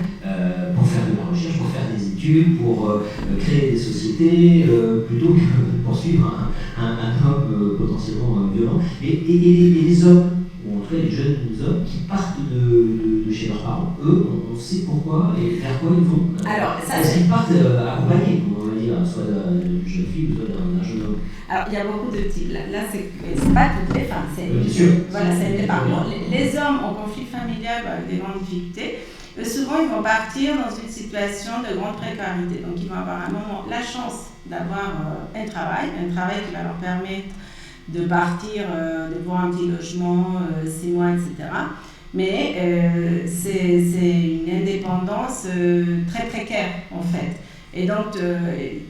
pour faire de la recherche, pour faire des études, pour créer des sociétés, plutôt que de poursuivre un homme potentiellement violent. Et les hommes, ou en tout cas les jeunes hommes qui partent de chez leurs parents, eux, on sait pourquoi et vers quoi ils vont. Alors, ça, est-ce qu'ils partent accompagnés, on va dire, soit d'une jeune fille ou soit d'un jeune homme? Alors, il y a beaucoup de types. Là c'est pas toutes les femmes. Voilà, c'est des parents. Les hommes en conflit familial avec des grandes difficultés, souvent ils vont partir dans une situation de grande précarité. Donc, ils vont avoir un moment la chance d'avoir un travail qui va leur permettre de partir, de voir un petit logement, 6 mois, etc. Mais c'est une indépendance très précaire, en fait. Et donc,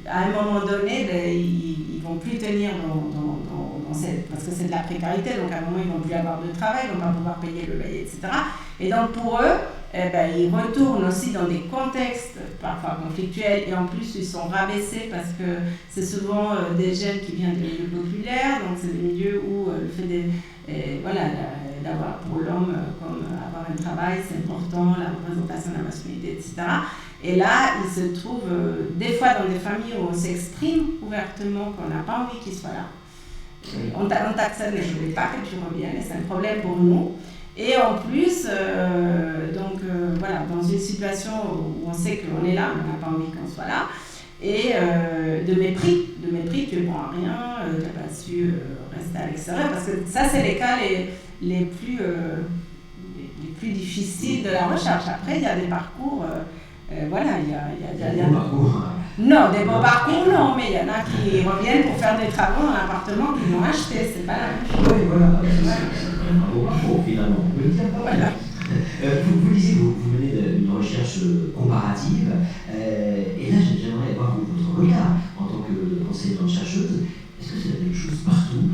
à un moment donné, ils ne vont plus tenir dans cette... Parce que c'est de la précarité, donc à un moment, ils ne vont plus avoir de travail, ils ne vont pas pouvoir payer le loyer, etc. Et donc, pour eux, ils retournent aussi dans des contextes parfois conflictuels, et en plus, ils sont rabaissés parce que c'est souvent des jeunes qui viennent des milieux populaires, donc c'est des milieux où le fait d'avoir pour l'homme, comme avoir un travail, c'est important, la représentation de la masculinité, etc. Et là, ils se trouvent des fois dans des familles où on s'exprime ouvertement qu'on n'a pas envie qu'ils soient là. On t'accepte, mais je ne voulais pas que tu reviennes, et c'est un problème pour nous. Et en plus, dans une situation où on sait qu'on est là, mais on n'a pas envie qu'on soit là, et de mépris, tu ne prends rien, tu n'as pas su rester à l'extérieur, parce que ça, c'est les cas les plus difficiles de la recherche. Après, il y a des parcours... il y a des parcours. Non, des beaux parcours, non, mais il y en a qui reviennent pour faire des travaux dans l'appartement qu'ils ont acheté, c'est pas la même chose. Oui, voilà, c'est un beau parcours finalement. Voilà. Vous disiez, vous menez une recherche comparative, et là j'aimerais avoir votre regard en tant qu'enseignante-chercheuse. Est-ce que c'est la même chose partout,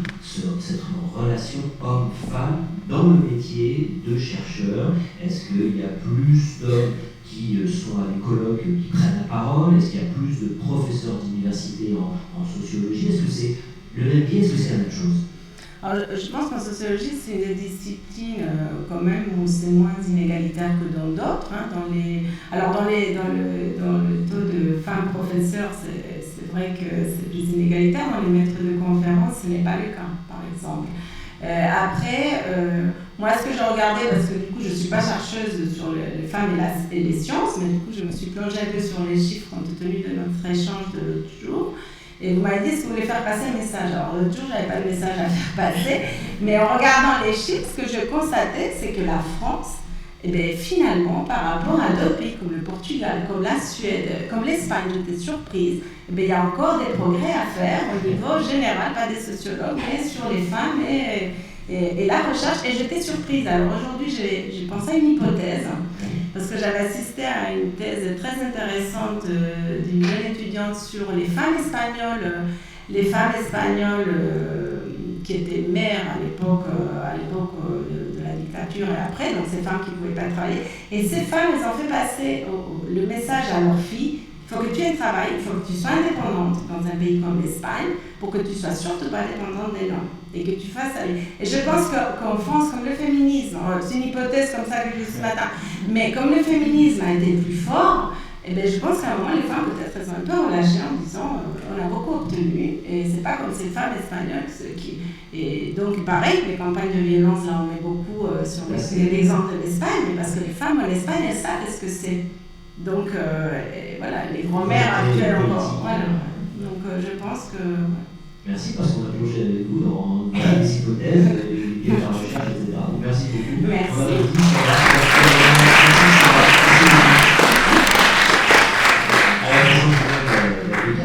cette relation homme-femme dans le métier de chercheur? Est-ce qu'il y a plus d'hommes qui sont à des colloques, qui prennent la parole? Est-ce qu'il y a plus de professeurs d'université en sociologie? Est-ce que c'est le même biais? Est-ce que c'est la même chose? Alors, je pense qu'en sociologie, c'est une des disciplines quand même où c'est moins inégalitaire que dans d'autres. Hein, dans le taux de femmes professeurs, c'est vrai que c'est plus inégalitaire. Dans les maîtres de conférences, ce n'est pas le cas, par exemple. Moi, ce que j'ai regardé, parce que du coup, je ne suis pas chercheuse sur les femmes et les sciences, mais du coup, je me suis plongée un peu sur les chiffres compte tenu de notre échange de l'autre jour. Et vous m'avez dit ce que vous voulez faire passer un message. Alors, l'autre jour, je n'avais pas de message à faire passer, mais en regardant les chiffres, ce que je constatais, c'est que la France, finalement, par rapport à d'autres pays comme le Portugal, comme la Suède, comme l'Espagne, j'étais surprise, il y a encore des progrès à faire au niveau général, pas des sociologues, mais sur les femmes et la recherche. Et j'étais surprise. Alors aujourd'hui, j'ai pensé à une hypothèse, parce que j'avais assisté à une thèse très intéressante d'une jeune étudiante sur les femmes espagnoles qui étaient mères à l'époque de la dictature et après, donc ces femmes qui ne pouvaient pas travailler. Et ces femmes, elles ont fait passer le message à leurs filles: il faut que tu aies un travail, il faut que tu sois indépendante dans un pays comme l'Espagne pour que tu sois surtout pas dépendante des hommes et que tu fasses aller. Et je pense qu'en France, comme le féminisme, c'est une hypothèse comme ça que j'ai eu ce matin, mais comme le féminisme a été plus fort, je pense qu'à un moment, les femmes, peut-être, elles sont un peu relâchées en disant on a beaucoup obtenu, et c'est pas comme ces femmes espagnoles qui. Et donc, pareil, les campagnes de violence, là, on met beaucoup sur l'exemple de l'Espagne, parce que les femmes en Espagne, elles savent ce que c'est Donc, voilà, les grands-mères actuelles encore. Voilà. Donc, je pense que... Merci parce qu'on a plongé avec vous dans des hypothèses, de la recherche, etc. Donc, merci beaucoup.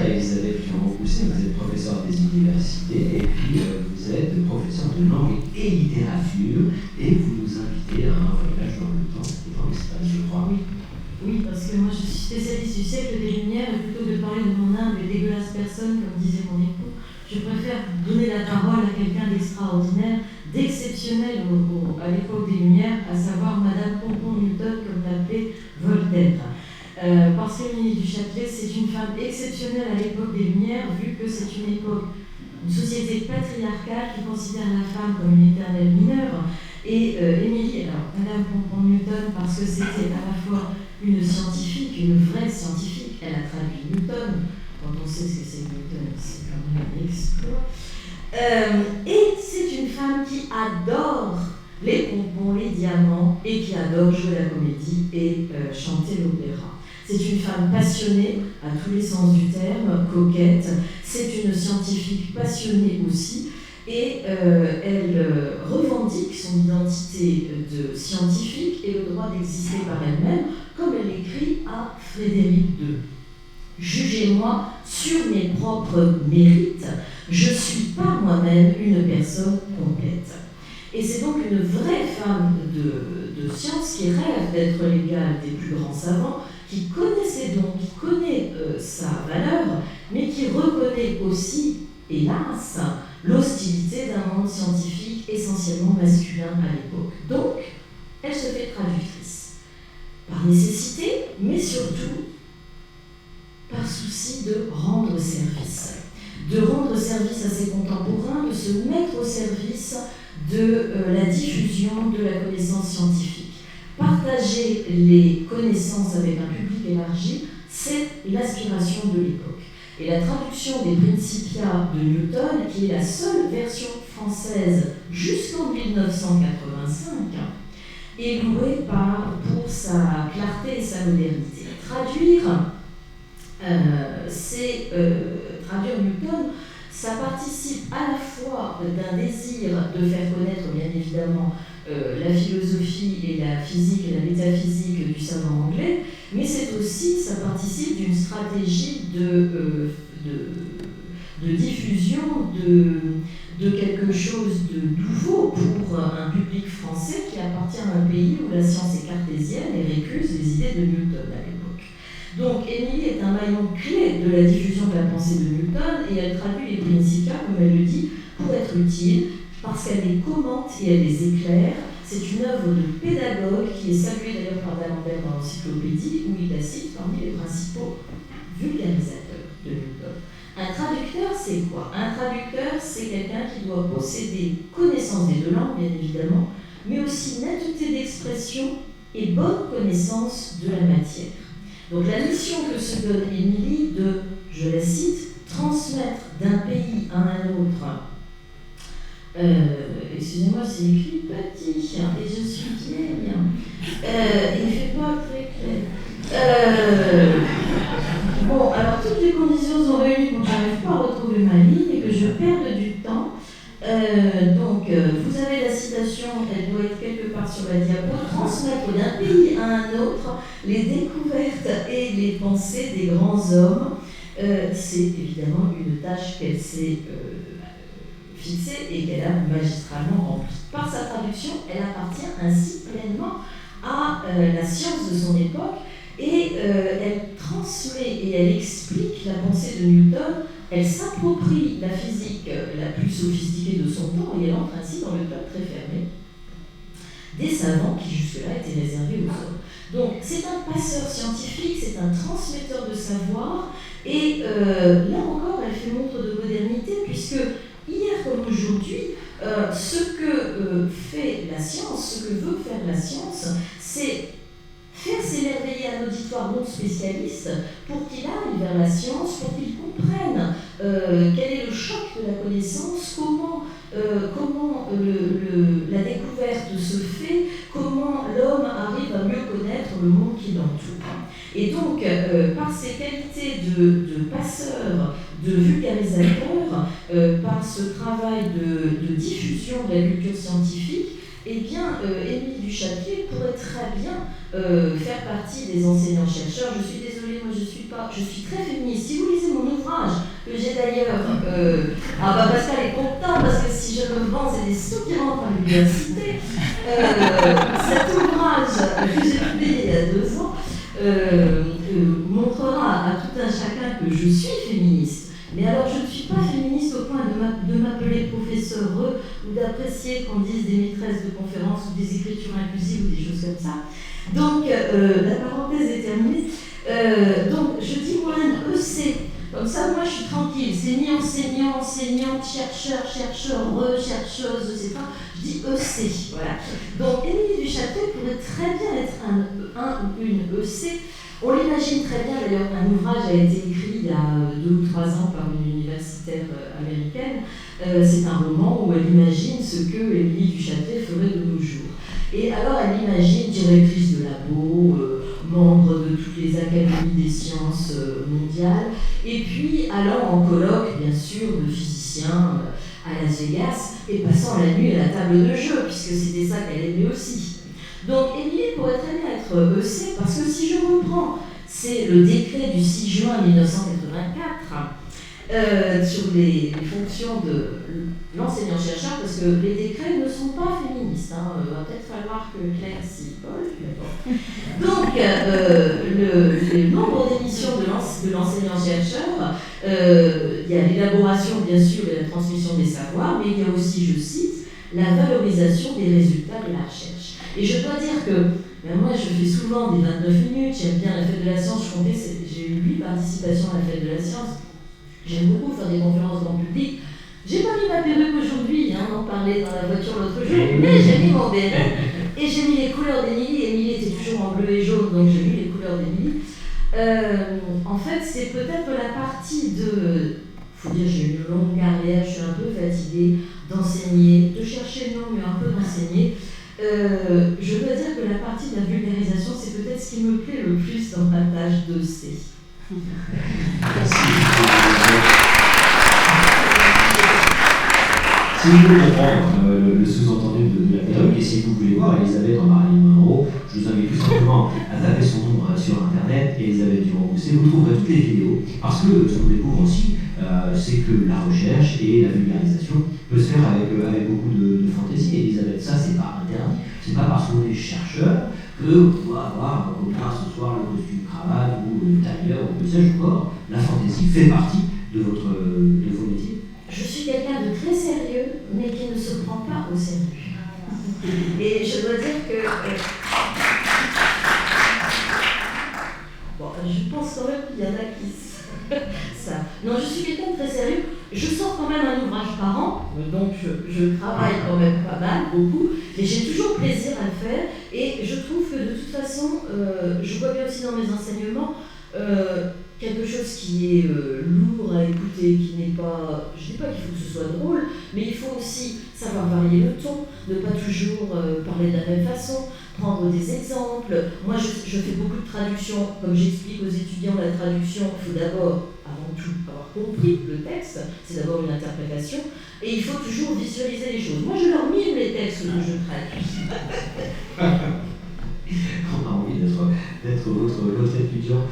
Elisabeth Durand-Pousset, vous êtes professeur des universités et puis vous êtes professeur de langue et littérature et vous nous invitez à un voyage dans le temps et dans l'espace, je crois. Oui, parce que moi je suis spécialiste du siècle des Lumières et plutôt que de parler de mon humble et dégueulasse personne, comme disait mon époux, je préfère donner la parole à quelqu'un d'extraordinaire, d'exceptionnel à l'époque des Lumières, à savoir Madame Pompon-Newton, comme l'appelait Voltaire. Parce qu'Émilie du Châtelet, c'est une femme exceptionnelle à l'époque des Lumières, vu que c'est une époque, une société patriarcale qui considère la femme comme une éternelle mineure. Et Émilie, alors Madame Pompon-Newton, parce que c'était à la fois une scientifique, une vraie scientifique, elle a traduit Newton. Quand on sait ce que c'est Newton, c'est quand même un exploit. Et c'est une femme qui adore les pompons, les diamants, et qui adore jouer la comédie et chanter l'opéra. C'est une femme passionnée, à tous les sens du terme, coquette. C'est une scientifique passionnée aussi. Et elle revendique son identité de scientifique et le droit d'exister par elle-même, comme elle écrit à Frédéric II. Jugez-moi sur mes propres mérites, je ne suis pas moi-même une personne complète. Et c'est donc une vraie femme de science qui rêve d'être l'égale des plus grands savants, qui connaît ses dons, qui connaît sa valeur, mais qui reconnaît aussi, hélas, l'hostilité d'un monde scientifique essentiellement masculin à l'époque. Donc, elle se fait traductrice, par nécessité, mais surtout par souci de rendre service. De rendre service à ses contemporains, de se mettre au service de la diffusion de la connaissance scientifique. Partager les connaissances avec un public élargi, c'est l'aspiration de l'époque. Et la traduction des Principia de Newton, qui est la seule version française jusqu'en 1985, est louée pour sa clarté et sa modernité. Traduire Newton, ça participe à la fois d'un désir de faire connaître, bien évidemment, la philosophie et la physique et la métaphysique du savant anglais, mais ça participe d'une stratégie de diffusion de quelque chose de nouveau pour un public français qui appartient à un pays où la science est cartésienne et récuse les idées de Newton à l'époque. Donc, Émilie est un maillon clé de la diffusion de la pensée de Newton et elle traduit les Principia, comme elle le dit, pour être utile, parce qu'elle les commente et elle les éclaire. C'est une œuvre de pédagogue qui est saluée d'ailleurs par D'Alembert dans l'encyclopédie, où il la cite parmi les principaux vulgarisateurs de Newton. Un traducteur, c'est quoi? Un traducteur, c'est quelqu'un qui doit posséder connaissance des deux langues, bien évidemment, mais aussi netteté d'expression et bonne connaissance de la matière. Donc la mission que se donne Émilie de, je la cite, transmettre d'un pays à un autre. Excusez-moi, c'est écrit petit, et je suis vieille. Il ne fait pas très clair. Bon, alors toutes les conditions sont réunies pour que je n'arrive pas à retrouver ma ligne et que je perde du temps. Donc, vous avez la citation, elle doit être quelque part sur la diapo, transmettre d'un pays à un autre les découvertes et les pensées des grands hommes. C'est évidemment une tâche qu'elle s'est fixée et qu'elle a magistralement remplie. Par sa traduction, elle appartient ainsi pleinement à la science de son époque et elle transmet et elle explique la pensée de Newton. Elle s'approprie la physique la plus sophistiquée de son temps et elle entre ainsi dans le club très fermé des savants qui jusque-là étaient réservés aux hommes. Donc c'est un passeur scientifique, c'est un transmetteur de savoir et là encore elle fait montre de modernité puisque hier comme aujourd'hui, ce que fait la science, ce que veut faire la science, c'est faire s'émerveiller un auditoire non spécialiste pour qu'il aille vers la science, pour qu'il comprenne quel est le choc de la connaissance, comment la découverte se fait, comment l'homme arrive à mieux connaître le monde qui l'entoure. Et donc, par ses qualités de passeur, de vulgarisateur, par ce travail de diffusion de la culture scientifique, eh bien, Émilie Duchâtelet pourrait très bien faire partie des enseignants-chercheurs. Je suis désolée, moi je suis très féministe. Si vous lisez mon ouvrage, que j'ai d'ailleurs... Pascal est content, parce que si je le vends, c'est des sous qui rentrent à l'université. Cet ouvrage que j'ai publié il y a 2 ans montrera à tout un chacun que je suis féministe. Mais alors, je ne suis pas féministe au point de m'appeler professeur ou d'apprécier qu'on dise des maîtresses de conférences ou des écritures inclusives ou des choses comme ça. Donc, la parenthèse est terminée. Donc, je dis moyenne EC. Comme ça, moi, je suis tranquille. C'est ni enseignant, enseignante, chercheur, chercheuse, je sais pas. Je dis EC. Voilà. Donc, Émilie Duchâtelet pourrait très bien être un ou une EC. On l'imagine très bien, d'ailleurs, un ouvrage a été écrit il y a 2 ou 3 ans par une universitaire américaine. C'est un roman où elle imagine ce que Émilie Duchâtelet ferait de nos jours. Et alors, elle imagine directrice de labo, membre de toutes les académies des sciences mondiales, et puis allant en colloque, bien sûr, de physiciens à Las Vegas, et passant la nuit à la table de jeu, puisque c'était ça qu'elle aimait aussi. Donc, Émilie pourrait très bien être EC, parce que si je reprends, c'est le décret du 6 juin 1984 sur les fonctions de l'enseignant-chercheur, parce que les décrets ne sont pas féministes. Il va peut-être falloir que Claire s'y colle. Donc, le nombre d'émissions de l'enseignant-chercheur, il y a l'élaboration, bien sûr, et la transmission des savoirs, mais il y a aussi, je cite, la valorisation des résultats de la recherche. Et je dois dire que moi, je fais souvent des 29 minutes, j'aime bien la fête de la science, j'ai eu 8 participations à la fête de la science. J'aime beaucoup faire des conférences dans le public. J'ai pas mis ma perruque aujourd'hui, on en parlait dans la voiture l'autre jour, mais j'ai mis mon béret et j'ai mis les couleurs d'Émilie. Émilie était toujours en bleu et jaune, donc j'ai mis les couleurs d'Émilie. En fait, c'est peut-être la partie de... Faut dire, j'ai eu une longue carrière, je suis un peu fatiguée d'enseigner, de chercher le nom, mais un peu d'enseigner. Je dois dire que la partie de la vulgarisation, c'est peut-être ce qui me plaît le plus dans ma tâche de C. Merci. Si vous voulez comprendre le sous-entendu de la perruque, et si vous voulez voir Elisabeth en Marilyn Monroe, je vous invite tout simplement à taper son nom sur Internet, Elisabeth Durand-Rousset, vous trouverez toutes les vidéos, parce que ce qu'on découvre aussi, c'est que la recherche et la vulgarisation peut se faire avec beaucoup de fantaisie. Elisabeth, ça c'est pas interdit, c'est pas parce qu'on est chercheur que on doit avoir au moins ce soir le costume cravate ou le tailleur ou que sais-je encore. La fantaisie fait partie de vos métiers. Je suis quelqu'un de très sérieux, mais qui ne se prend pas au sérieux. Et je dois dire que... Bon, je pense quand même qu'il y en a qui... ça. Non, je suis quelqu'un de très sérieux. Je sors quand même un ouvrage par an, donc je travaille quand même pas mal, beaucoup, mais j'ai toujours plaisir à le faire. Et je trouve que de toute façon, je vois bien aussi dans mes enseignements, quelque chose qui est lourd à écouter, qui n'est pas... Je ne dis pas qu'il faut que ce soit drôle, mais il faut aussi savoir varier le ton, ne pas toujours parler de la même façon, prendre des exemples. Moi, je fais beaucoup de traductions. Comme j'explique aux étudiants, la traduction, il faut d'abord, avant tout, avoir compris le texte, c'est d'abord une interprétation, et il faut toujours visualiser les choses. Moi, je leur mime les textes que je traduis. On a envie d'être votre étudiant.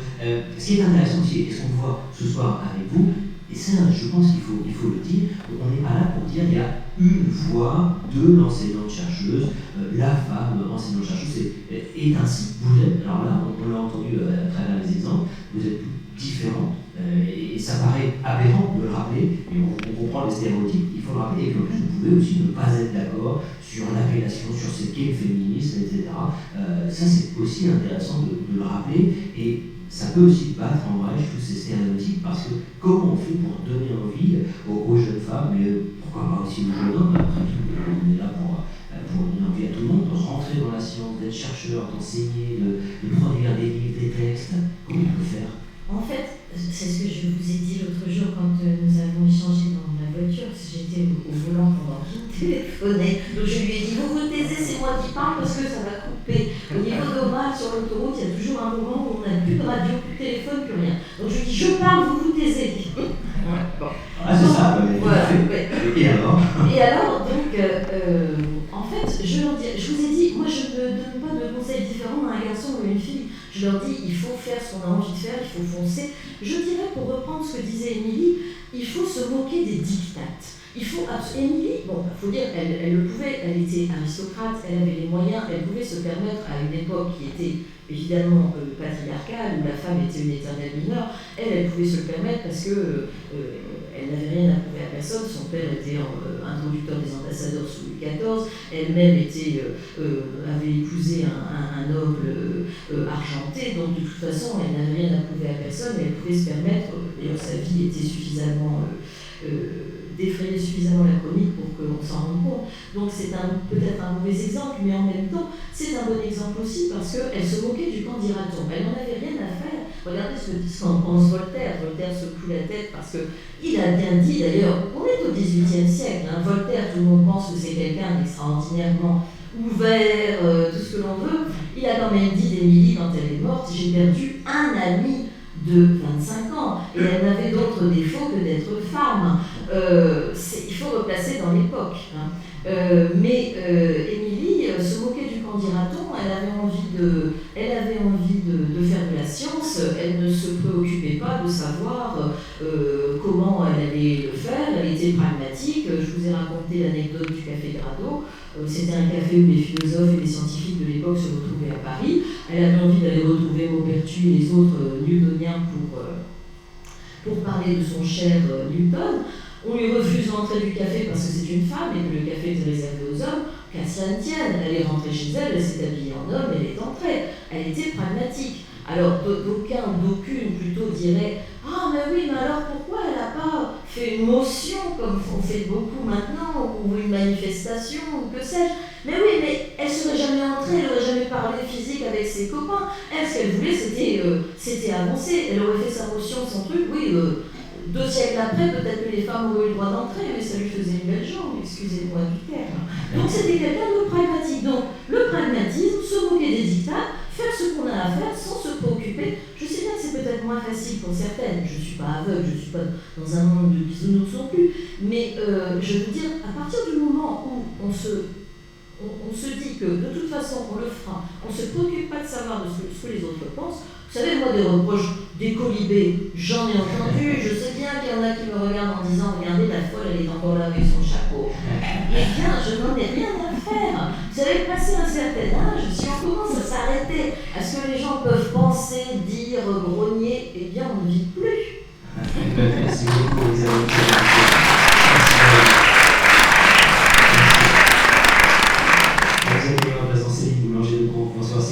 Ce qui est intéressant aussi, et ce qu'on voit ce soir avec vous, et ça, je pense qu'il faut le dire, on n'est pas là pour dire qu'il y a une voix de l'enseignante-chercheuse, la femme enseignante-chercheuse est ainsi. Vous êtes, alors là, on l'a entendu à travers les exemples, vous êtes différentes, et ça paraît aberrant de le rappeler, mais on comprend les stéréotypes, il faut le rappeler, et qu'en plus, vous pouvez aussi ne pas être d'accord sur l'appellation, sur ce qu'est le féminisme, etc. Ça, c'est aussi intéressant de le rappeler, et ça peut aussi battre en brèche tous ces stéréotypes, parce que comment on fait pour donner envie aux jeunes femmes, mais pourquoi pas aussi aux jeunes hommes, après tout, on est là pour donner envie à tout le monde, de rentrer dans la science, d'être chercheur, d'enseigner, de produire des livres, des textes. Comment on peut faire? En fait, c'est ce que je vous ai dit l'autre jour quand nous avons échangé dans la voiture, parce que j'étais au volant pendant qu'il téléphonait. Donc je lui ai dit, vous taisez, c'est moi qui parle parce que ça va couper. Au niveau d'Omal, sur l'autoroute, il y a toujours un moment où on n'a plus téléphone, plus rien. Donc je dis, je parle, vous vous taisez. Bon. Ah, c'est ça, voilà. Et alors? Et alors, donc, en fait, je vous ai dit, moi je ne donne pas de conseils différents à un garçon ou à une fille. Je leur dis, il faut faire ce qu'on a envie de faire, il faut foncer. Je dirais, pour reprendre ce que disait Émilie, il faut se moquer des dictates. Il faut Émilie, bon, il faut dire, elle le pouvait, elle était aristocrate, elle avait les moyens, elle pouvait se permettre à une époque qui était évidemment patriarcale, où la femme était une éternelle mineure, elle pouvait se le permettre parce que elle n'avait rien à prouver à personne. Son père était introducteur des ambassadeurs sous Louis XIV, elle-même avait épousé un noble argenté, donc de toute façon elle n'avait rien à prouver à personne, et elle pouvait se permettre, d'ailleurs sa vie était suffisamment d'effrayer suffisamment la chronique pour qu'on s'en rende compte. Donc c'est peut-être un mauvais exemple, mais en même temps, c'est un bon exemple aussi parce qu'elle se moquait du camp d'Iraton. Elle n'en avait rien à faire. Regardez ce qu'en pense Voltaire. Voltaire se coule la tête parce qu'il a bien dit, d'ailleurs, on est au XVIIIe siècle. Voltaire, tout le monde pense que c'est quelqu'un d'extraordinairement ouvert, tout ce que l'on veut. Il a quand même dit d'Émilie, quand elle est morte, j'ai perdu un ami de 25 ans, et elle n'avait d'autre défaut que d'être femme. Il faut replacer dans l'époque. Mais Émilie se moquait du camp d'Iraton, elle avait envie de faire de la science, elle ne se préoccupait pas de savoir comment elle allait le faire, elle était pragmatique. Je vous ai raconté l'anecdote du café Grado. C'était un café où les philosophes et les scientifiques de l'époque se retrouvaient à Paris. Elle avait envie d'aller retrouver Maupertuis et les autres newtoniens pour parler de son cher Newton. On lui refuse l'entrée du café parce que c'est une femme et que le café était réservé aux hommes. Qu'à cela ne tienne, elle est rentrée chez elle, elle s'est habillée en homme, elle est entrée. Elle était pragmatique. Alors d'aucune plutôt dirait « Ah mais oui, mais alors pourquoi elle n'a pas fait une motion comme on fait beaucoup maintenant, ou une manifestation, ou que sais-je » Mais oui, mais elle ne serait jamais entrée, elle n'aurait jamais parlé physique avec ses copains. Elle, ce qu'elle voulait, c'était avancer. Elle aurait fait sa motion, son truc, oui, 2 siècles après, peut-être que les femmes auraient eu le droit d'entrer, mais ça lui faisait une belle jambe, excusez-moi du terme. Donc c'était quelqu'un de pragmatique. Donc le pragmatisme, se moquer des dictats, faire ce qu'on a à faire sans se préoccuper. Je sais bien que c'est peut-être moins facile pour certaines, je ne suis pas aveugle, je ne suis pas dans un monde de bisounours non plus, mais je veux dire, à partir du moment où on se dit que de toute façon on le fera, on ne se préoccupe pas de savoir de ce que les autres pensent. Vous savez, moi, des reproches des colibés, j'en ai entendu. Je sais bien qu'il y en a qui me regardent en disant « Regardez, la folle, elle est encore là avec son chapeau. » Eh bien, je n'en ai rien à faire. Vous savez, passé un certain âge, si on commence à s'arrêter à ce que les gens peuvent penser, dire, grogner, eh bien, on ne vit plus. Merci beaucoup, Elisabeth.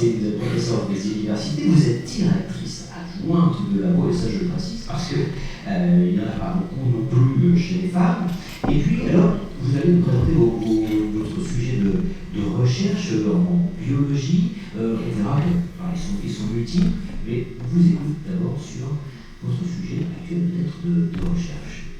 Vous êtes professeur des universités, vous êtes directrice adjointe de labo, et ça je le précise parce qu'il n'y en a pas beaucoup non plus chez les femmes. Et puis alors, vous allez nous présenter votre sujet de recherche en biologie. On verra qu'ils sont multiples, mais on vous écoute d'abord sur votre sujet actuel peut-être de recherche.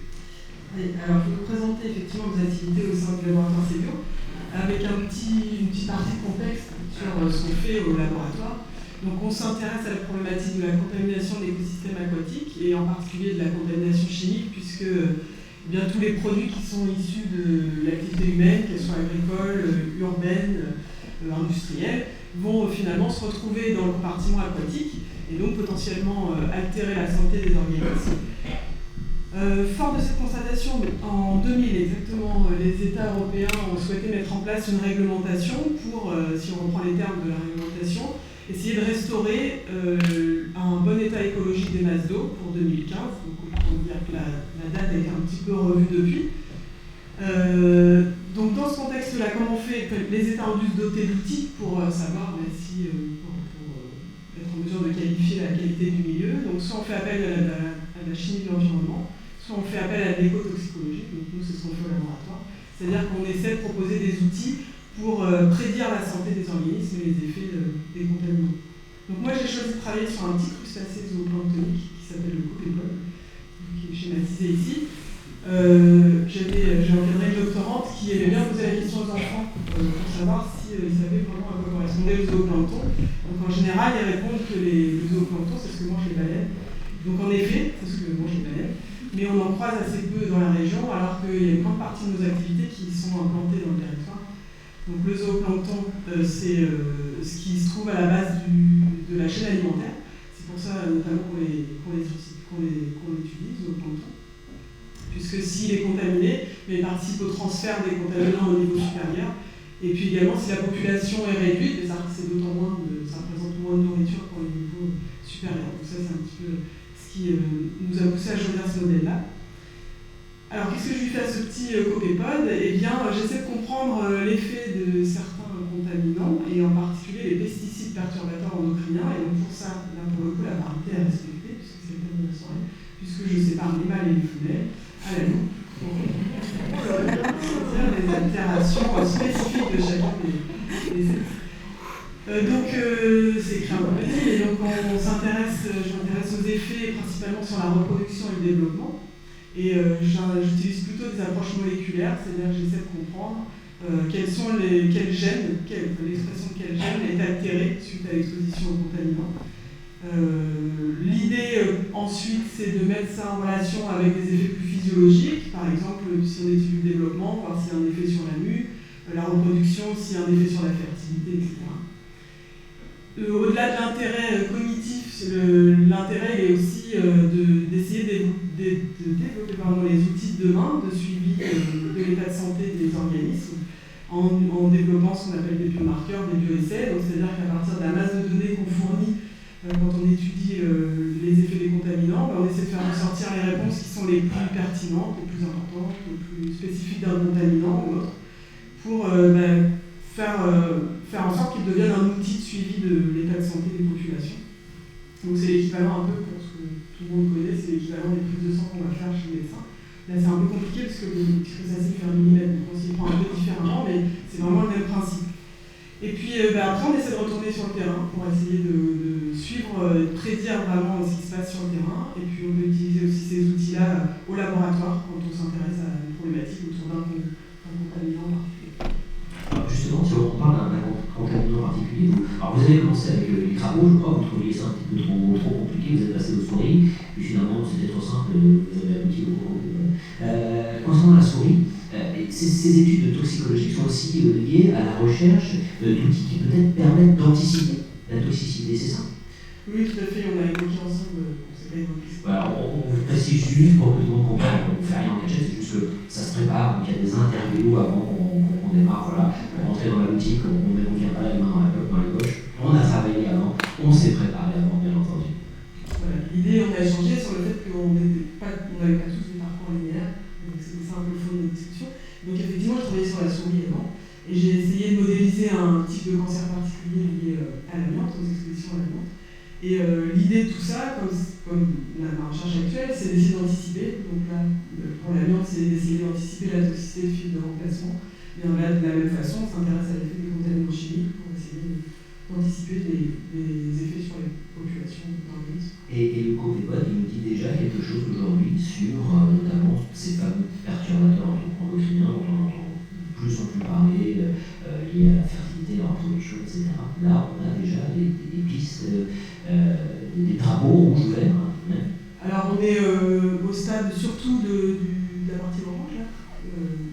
Alors, je vais vous présenter effectivement vos activités au sein du laboratoire CEBIO, avec une petite partie de contexte sur ce qu'on fait au laboratoire. Donc on s'intéresse à la problématique de la contamination de l'écosystème aquatique et en particulier de la contamination chimique, puisque bien tous les produits qui sont issus de l'activité humaine, qu'elles soient agricoles, urbaines, industrielles, vont finalement se retrouver dans le compartiment aquatique et donc potentiellement altérer la santé des organismes. Fort de cette constatation, en 2000 exactement, les États européens ont souhaité mettre en place une réglementation pour, si on reprend les termes de la réglementation, essayer de restaurer un bon état écologique des masses d'eau pour 2015. Donc on peut dire que la date a été un petit peu revue depuis. Donc dans ce contexte-là, comment on fait? Les États ont dû se doter d'outils pour savoir si, pour être en mesure de qualifier la qualité du milieu. Donc soit on fait appel à la chimie de l'environnement, soit on fait appel à l'écotoxicologie, donc nous c'est ce qu'on fait au laboratoire, c'est-à-dire qu'on essaie de proposer des outils pour prédire la santé des organismes et les effets des contaminants. Donc moi j'ai choisi de travailler sur un petit crustacé zooplanctonique qui s'appelle le copépole, qui est schématisé ici. J'ai encadré une doctorante qui aimait bien poser la question aux enfants pour savoir savoir s'ils savaient vraiment à quoi correspondait le zooplancton. Donc en général, ils répondent que le zooplancton, c'est ce que mangent les baleines. Donc en effet, c'est ce que mangent les baleines. Mais on en croise assez peu dans la région, alors qu'il y a une grande partie de nos activités qui sont implantées dans le territoire. Donc le zooplancton, c'est ce qui se trouve à la base de la chaîne alimentaire. C'est pour ça notamment qu'on utilise, zooplancton. Puisque s'il est contaminé, il participe au transfert des contaminants au niveau supérieur. Et puis également, si la population est réduite, ça représente moins de nourriture pour les niveaux supérieurs. Donc ça, c'est un petit peu ce qui nous a poussé à choisir ce modèle-là. Alors, qu'est-ce que je lui fais à ce petit copépode? Eh bien, j'essaie de comprendre l'effet de certains contaminants, et en particulier les pesticides perturbateurs endocriniens. Et donc pour ça, là pour le coup, la parité est respectée, puisque c'est le thème de la soirée, puisque je sépare les mâles et les femelles à la loupe. C'est-à-dire les altérations spécifiques de chacun des sexes. Donc c'est écrit un peu petit, et donc je m'intéresse aux effets principalement sur la reproduction et le développement. Et j'utilise plutôt des approches moléculaires, c'est-à-dire que j'essaie de comprendre quels gènes, l'expression de quel gène est altérée suite à l'exposition aux contaminants. L'idée ensuite, c'est de mettre ça en relation avec des effets plus physiologiques, par exemple si on étudie le développement, voir s'il y a un effet sur la mue, la reproduction, s'il y a un effet sur la fertilité, etc. Au-delà de l'intérêt cognitif, l'intérêt est aussi d'essayer de développer les outils de demain de suivi de l'état de santé des organismes en développant ce qu'on appelle des biomarqueurs, des bioessais. Donc c'est-à-dire qu'à partir de la masse de données qu'on fournit quand on étudie les effets des contaminants, on essaie de faire ressortir les réponses qui sont les plus pertinentes, les plus importantes, les plus spécifiques d'un contaminant ou autre, pour faire en sorte qu'il devienne un outil de suivi de l'état de santé des populations. Donc c'est l'équivalent un peu, pour ce que tout le monde connaît, c'est l'équivalent des prises de sang qu'on va faire chez le médecin. Là c'est un peu compliqué parce que ça s'est fait un millimètre, donc on s'y prend un peu différemment, mais c'est vraiment le même principe. Et puis après on essaie de retourner sur le terrain pour essayer de suivre, de prédire vraiment ce qui se passe sur le terrain. Et puis on peut utiliser aussi ces outils-là au laboratoire quand on s'intéresse à une problématique autour d'un contaminant particulier. Alors justement, si on parle d'un contaminant particulier, vous avez commencé avec les crapauds, je crois, vous trouviez ça un petit peu trop compliqué, vous êtes passé aux souris, puis finalement c'était trop simple, vous avez abouti au coco. Concernant la souris, ces études de toxicologie sont aussi liées à la recherche d'outils qui peut-être permettent d'anticiper la toxicité, c'est ça? Oui, tout à fait, on a évoqué ensemble, on s'est pas évoqué. Voilà, on vous précise juste pour que tout le monde comprenne, on ne fait rien en cachette, c'est juste que ça se prépare, donc il y a des interviews avant qu'on démarre, voilà, pour rentrer dans la boutique, on ne vient pas la main dans les poches, on a travaillé avant, on s'est préparé avant, bien entendu. Voilà, l'idée, on a échangé sur le fait qu'on n'avait pas tous des parcours linéaires, donc c'était ça un peu le fond de notre discussion. Donc effectivement, je travaillais sur la souris avant, et j'ai essayé de modéliser un type de cancer particulier lié à l'amiante, aux expositions à l'amiante. Et l'idée de tout ça, comme ma recherche actuelle, c'est d'essayer d'anticiper. Donc là, pour l'amiante, c'est d'essayer d'anticiper la toxicité de fibres de remplacement. Et là, de la même façon, on s'intéresse à l'effet des contaminants chimiques pour essayer d'anticiper les effets sur les populations d'organismes. Et le copépode, il nous dit déjà quelque chose aujourd'hui sur notamment ces fameux perturbateurs endocriniens dont on entend de plus en plus parler, liés à la fertilité, la reproduction, etc. Là, on a déjà des pistes, des drapeaux rouges verts. Hein. Alors, on est au stade surtout de la partie orange, là,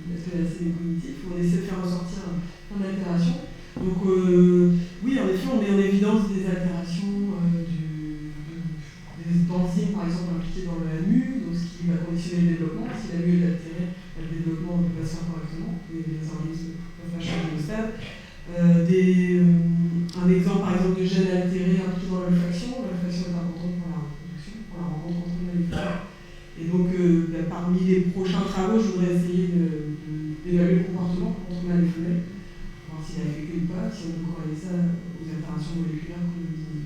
l'aspect assez cognitif, où on essaie de faire ressortir plein d'altérations. Donc, oui, en effet, on met en évidence des altérations des enzymes, par exemple, impliquées dans la mue, donc ce qui va conditionner le développement. Si la mue est altérée, le développement ne peut pas se faire correctement, les organismes peuvent pas changer de stade. Un exemple, par exemple, de gènes altérés impliqués dans l'olfaction. L'olfaction est importante pour la reproduction, pour la rencontre entre les femmes. Et donc, parmi les prochains travaux, je voudrais essayer d'évaluer le comportement entre mâles et femelles, voir s'il est affecté ou pas, si on peut corréler ça aux altérations moléculaires qu'on a besoin.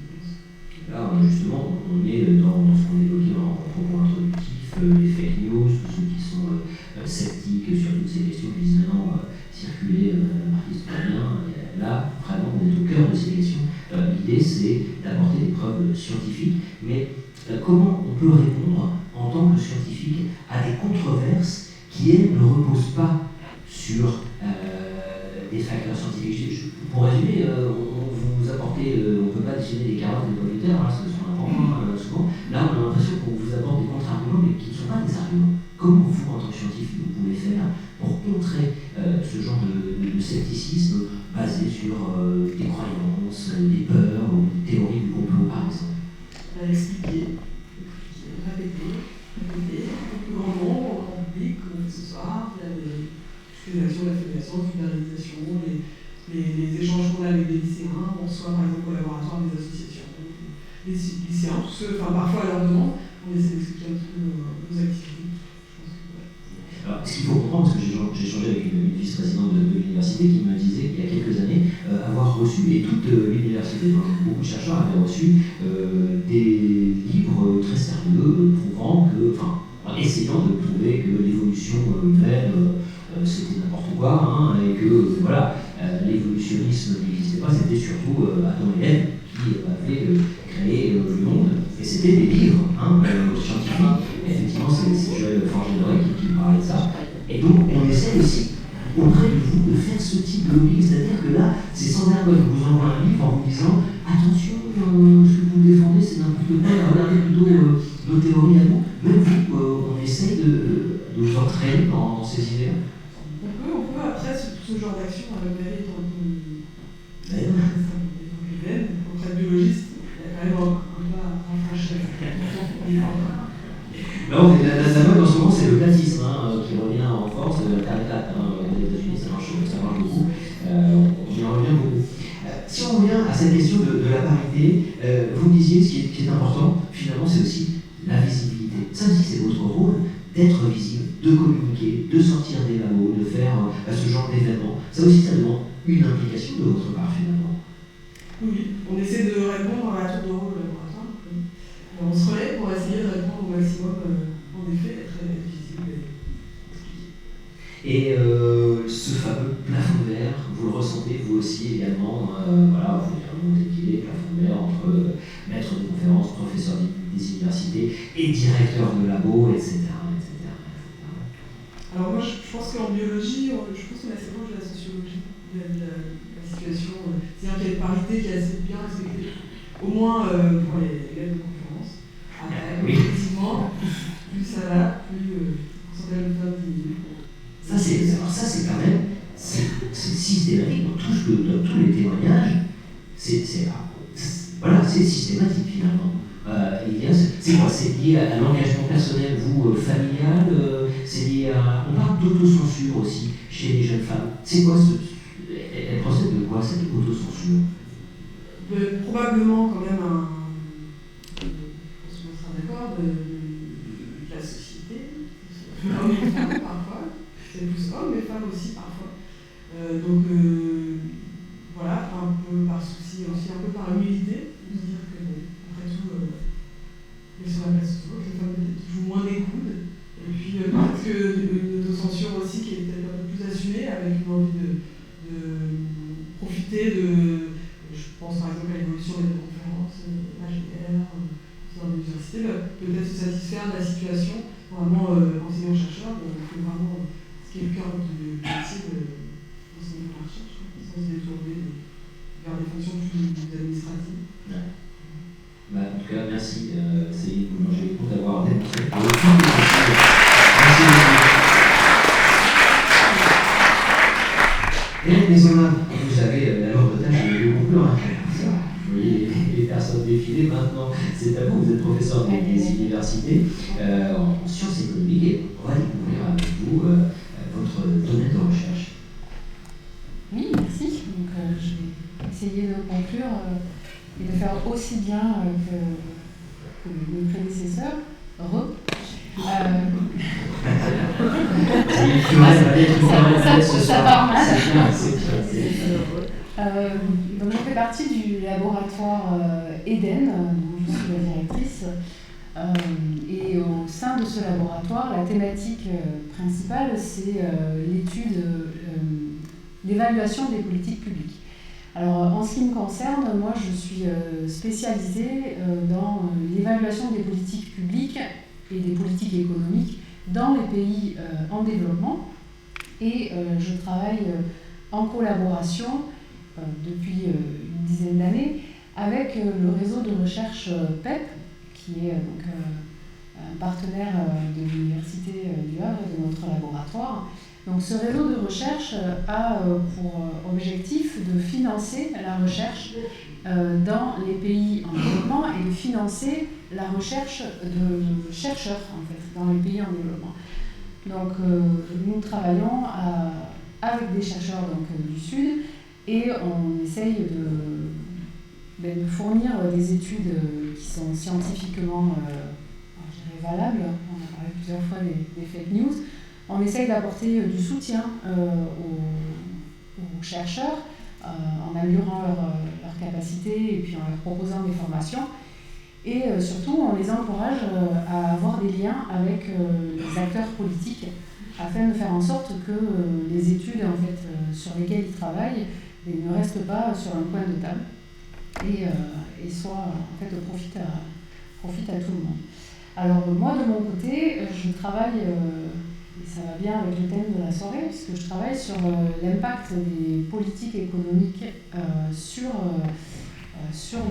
Là, justement, on est dans ce qu'on évoquait en propos introductif, les fake news, tous ceux qui sont sceptiques sur toutes ces questions, qui disent non, circuler, artiste pas bien. Là, vraiment, on est au cœur de ces questions. L'idée, c'est d'apporter des preuves scientifiques, mais comment on peut répondre en tant que scientifique à des controverses qui, elles, ne reposent pas sur des facteurs scientifiques? pour résumer, vous apportez, on ne peut pas déchaîner des carottes et des pommes de terre, hein, ce sont importants souvent. Là, on a l'impression qu'on vous apporte des contre-arguments, mais qui ne sont pas des arguments. Comment vous, en tant que scientifique, vous pouvez faire pour contrer ce genre de scepticisme basé sur des croyances, des peurs, ou des théories du complot, par exemple? Expliquer, répéter, au plus grand nombre, en public, comme ce soir, il y a les actions d'affiliation, d'uberisation, les échanges qu'on a avec des lycéens, on reçoit par exemple au laboratoire des associations, des lycéens, tous ceux, enfin parfois à leur demande, on essaie d'expliquer un petit peu nos activités. Alors, ce qu'il faut comprendre, parce que j'ai échangé avec une vice-présidente de l'université qui me disait qu'il y a quelques années avoir reçu, et toute l'université, beaucoup de chercheurs avaient reçu des livres très sérieux prouvant que, en essayant de prouver que l'évolution humaine c'était n'importe quoi, et que voilà, l'évolutionnisme n'existait pas, c'était surtout Adam et Ève qui avaient créé le monde, et c'était des livres scientifiques. Effectivement, c'est Joël Forgenet qui parlait de ça. Et donc, on essaie aussi, auprès de vous, de faire ce type de lobbying. C'est-à-dire que là, c'est sans vergogne. On vous envoie un livre en vous disant attention, ce que vous défendez, c'est n'importe quoi, regardez plutôt nos théories à nous. Même vous, on essaie de vous entraîner dans ces idées-là. On peut après, ce genre d'action, avec la vie étant auprès de biologistes, il y a quand même un peu à franchir. La mode en ce moment, c'est le platisme qui revient en force, Caricat, aux États-Unis, ça marche beaucoup, on y revient beaucoup. Si on revient à cette question de la parité, vous me disiez, ce qui est important, finalement, c'est aussi la visibilité. Ça aussi, c'est votre rôle, d'être visible, de communiquer, de sortir des labos, de faire ce genre d'événements. Ça aussi, ça demande une implication de votre part, finalement. Oui, on essaie de répondre à la tour de rôle au laboratoire. On se relaie pour essayer de répondre au maximum, en effet, être très visible et expliqué. Et ce fameux plafond de verre, vous le ressentez vous aussi également, voilà, vous équilibrez plafond de verre entre maître de conférences, professeur des universités et directeur de labo, etc. Alors moi, je pense qu'en biologie, je pense qu'on est assez proche de la sociologie, de la situation. C'est-à-dire qu'il y a une parité qui est assez bien respectée, au moins pour les élèves de conférence. Après, effectivement, plus ça va, plus pourcentage de femmes diminue. Ça c'est quand même, c'est systématique dans tous les témoignages. Voilà, c'est systématique finalement. C'est quoi? C'est lié à l'engagement personnel, vous, familial, c'est lié à... On parle d'autocensure aussi chez les jeunes femmes. C'est quoi elle procède de quoi cette autocensure? Probablement quand même on sera d'accord, de la société, hommes et femmes parfois, c'est plus hommes mais femmes aussi parfois. Donc voilà, un peu par souci, aussi un peu par humilité, de se dire que après tout, elles sont à la place de les femmes peut-être jouent moins des coudes, et puis peut-être une autocensure aussi qui est peut-être un peu plus assumée, avec une envie de profiter de, je pense par exemple à l'évolution des conférences, HDR, dans l'université, peut-être se satisfaire de la situation, vraiment enseignant-chercheur, il faut vraiment, ce qui est le cœur du métier d'enseignant la recherche, sans se détourner vers des fonctions plus administratives. Ouais. En tout cas, merci Céline Boulanger d'avoir démontré par le tout possible. Merci beaucoup. Et les hommes, vous avez la lourde tâche de conclure. Vous voyez les personnes défiler maintenant. C'est à vous, vous êtes professeur des universités en sciences économiques et on va découvrir avec vous votre domaine de recherche. Oui, merci. Donc, je vais essayer de conclure et de faire aussi bien que mes prédécesseurs. Ça part mal. Donc, je fais partie du laboratoire Eden, dont je suis la directrice. Et au sein de ce laboratoire, la thématique principale, c'est l'évaluation des politiques publiques. Alors, en ce qui me concerne, moi, je suis spécialisée dans l'évaluation des politiques publiques et des politiques économiques dans les pays en développement. Et je travaille en collaboration depuis une dizaine d'années avec le réseau de recherche PEP, qui est donc un partenaire de l'Université du Havre et de notre laboratoire. Donc ce réseau de recherche a pour objectif de financer la recherche dans les pays en développement et de financer la recherche de chercheurs en fait, dans les pays en développement. Donc nous travaillons avec des chercheurs donc, du Sud et on essaye de fournir des études qui sont scientifiquement valables. On a parlé plusieurs fois des fake news. On essaye d'apporter du soutien aux chercheurs en améliorant leur capacité et puis en leur proposant des formations. Et surtout, on les encourage à avoir des liens avec les acteurs politiques afin de faire en sorte que les études en fait, sur lesquelles ils travaillent ne restent pas sur un coin de table et soient, en fait, profitent à tout le monde. Alors moi, de mon côté, je travaille, et ça va bien avec le thème de la soirée, puisque je travaille sur l'impact des politiques économiques sur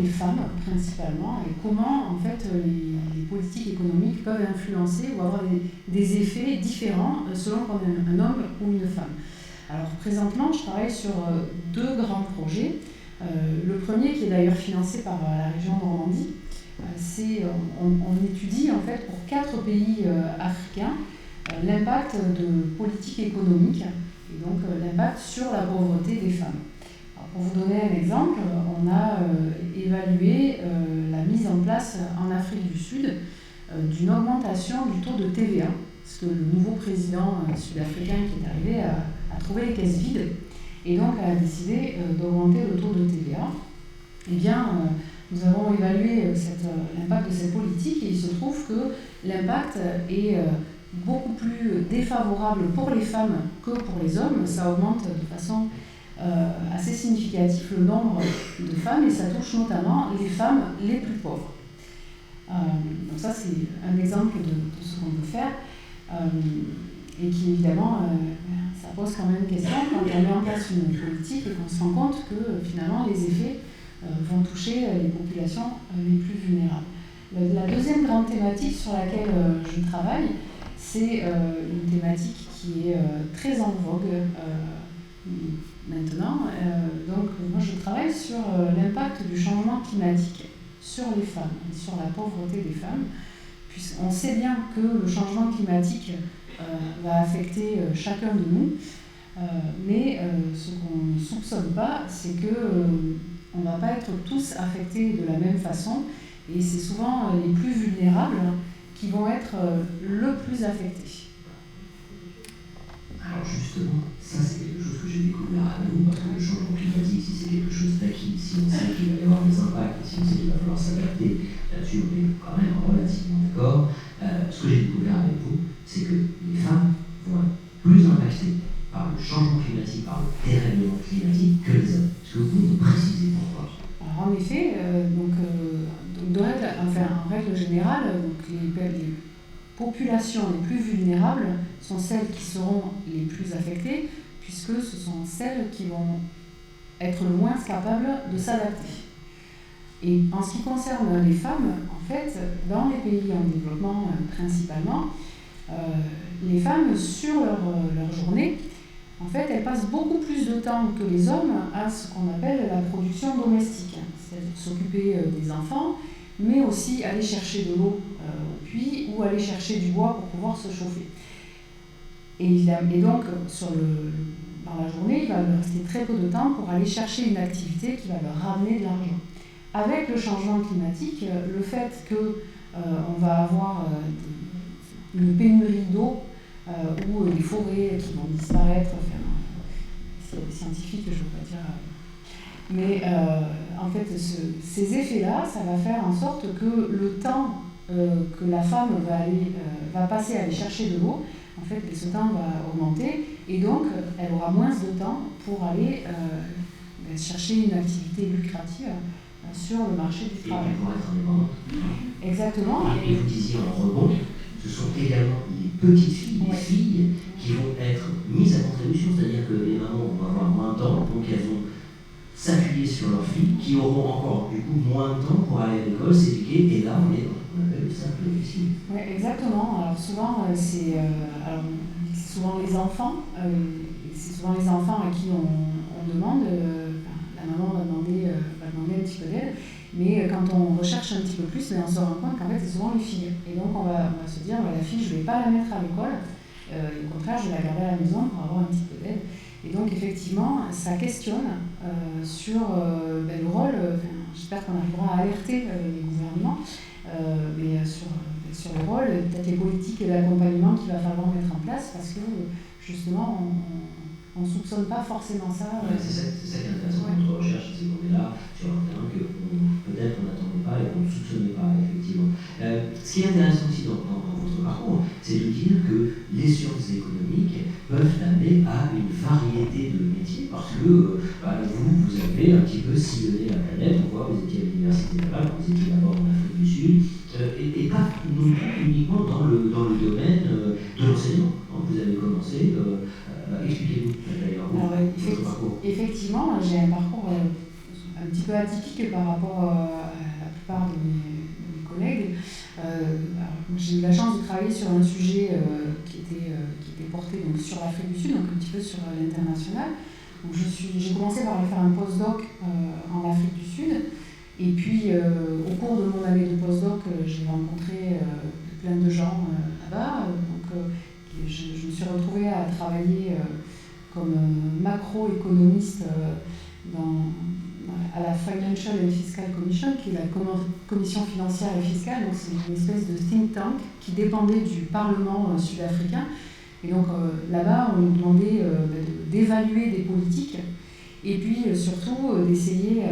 les femmes principalement et comment en fait les politiques économiques peuvent influencer ou avoir des effets différents selon qu'on est un homme ou une femme. Alors présentement, je travaille sur deux grands projets. Le premier, qui est d'ailleurs financé par la région Normandie, on étudie en fait pour 4 pays africains l'impact de politiques économiques et donc l'impact sur la pauvreté des femmes. Alors, pour vous donner un exemple, on a évalué la mise en place en Afrique du Sud d'une augmentation du taux de TVA, parce que le nouveau président sud-africain qui est arrivé a trouvé les caisses vides et donc a décidé d'augmenter le taux de TVA. Eh bien, nous avons évalué l'impact de cette politique et il se trouve que l'impact est beaucoup plus défavorable pour les femmes que pour les hommes. Ça augmente de façon assez significative le nombre de femmes et ça touche notamment les femmes les plus pauvres. Donc ça, c'est un exemple de ce qu'on peut faire et qui évidemment, ça pose quand même question quand on met en place une politique et qu'on se rend compte que finalement les effets vont toucher les populations les plus vulnérables. La deuxième grande thématique sur laquelle je travaille, c'est une thématique qui est très en vogue maintenant. Donc moi je travaille sur l'impact du changement climatique sur les femmes et sur la pauvreté des femmes. Puisqu'on sait bien que le changement climatique va affecter chacun de nous, mais ce qu'on ne soupçonne pas, c'est que on ne va pas être tous affectés de la même façon et c'est souvent les plus vulnérables qui vont être le plus affectés. Alors justement, ça c'est quelque chose que j'ai découvert à nous, parce que le changement climatique, si c'est quelque chose d'acquis, si on sait qu'il va y avoir des impacts, si on sait qu'il va falloir s'adapter, là-dessus on est quand même relativement d'accord. Ce que j'ai découvert avec vous, c'est que les femmes vont être plus impactées par le changement climatique, par le dérèglement climatique que les hommes. Est-ce que vous nous précisez pourquoi? Alors en effet, en règle générale, donc les populations les plus vulnérables sont celles qui seront les plus affectées, puisque ce sont celles qui vont être le moins capables de s'adapter. Et en ce qui concerne les femmes, en fait, dans les pays en développement principalement, les femmes, sur leur journée, en fait, elles passent beaucoup plus de temps que les hommes à ce qu'on appelle la production domestique, c'est-à-dire s'occuper des enfants, mais aussi aller chercher de l'eau au puits ou aller chercher du bois pour pouvoir se chauffer. Et donc, dans la journée, il va leur rester très peu de temps pour aller chercher une activité qui va leur ramener de l'argent. Avec le changement climatique, le fait qu'on va avoir une pénurie d'eau ou des forêts qui vont disparaître, c'est des scientifiques, je ne veux pas dire. Mais en fait, ces effets-là, ça va faire en sorte que le temps que la femme va passer à aller chercher de l'eau, en fait, ce temps va augmenter et donc elle aura moins de temps pour aller chercher une activité lucrative sur le marché du travail. Et pour être indépendante. Exactement. Et vous disiez en rebond, ce sont également les petites filles, les filles qui vont être mises à contribution, c'est-à-dire que les mamans vont avoir moins de temps, donc elles vont s'appuyer sur leurs filles, qui auront encore du coup moins de temps pour aller à l'école, s'éduquer, et là on est dans ce qu'on appelle le cercle vicieux. Oui, exactement. Alors souvent, c'est souvent les enfants, c'est souvent les enfants à qui on demande, la maman va demander un petit peu d'aide, mais quand on recherche un petit peu plus, on se rend compte qu'en fait c'est souvent les filles. Et donc on va se dire, la fille, je ne vais pas la mettre à l'école, au contraire, je vais la garder à la maison pour avoir un petit peu d'aide. Et donc effectivement, ça questionne sur le rôle, j'espère qu'on arrivera à alerter les gouvernements, mais sur le rôle, peut-être les politiques et l'accompagnement qu'il va falloir mettre en place, parce que justement, on ne soupçonne pas forcément ça. C'est ça qui est intéressant dans notre recherche, c'est qu'on est là sur un terrain que peut-être on n'attendait pas et qu'on ne soupçonnait pas, effectivement. Ce qui est intéressant aussi dans votre parcours, c'est de dire que les sciences économiques peuvent amener à une variété de métiers, parce que vous avez un petit peu sillonné la planète. On voit, vous étiez à l'université Laval, vous étiez d'abord en Afrique du Sud, et pas non plus uniquement dans le domaine de l'enseignement. Vous avez commencé, expliquez-nous d'ailleurs votre parcours. Effectivement, j'ai un parcours un petit peu atypique par rapport à la plupart de mes collègues. J'ai eu la chance de travailler sur un sujet qui était porté donc, sur l'Afrique du Sud, donc un petit peu sur l'international. J'ai commencé par aller faire un postdoc en Afrique du Sud. Et puis, au cours de mon année de postdoc, j'ai rencontré plein de gens là-bas. Je me suis retrouvée à travailler comme macroéconomiste à la Financial and Fiscal Commission, qui est la commission financière et fiscale. Donc c'est une espèce de think tank qui dépendait du Parlement sud-africain. Et donc là-bas, on nous demandait d'évaluer des politiques et puis surtout d'essayer,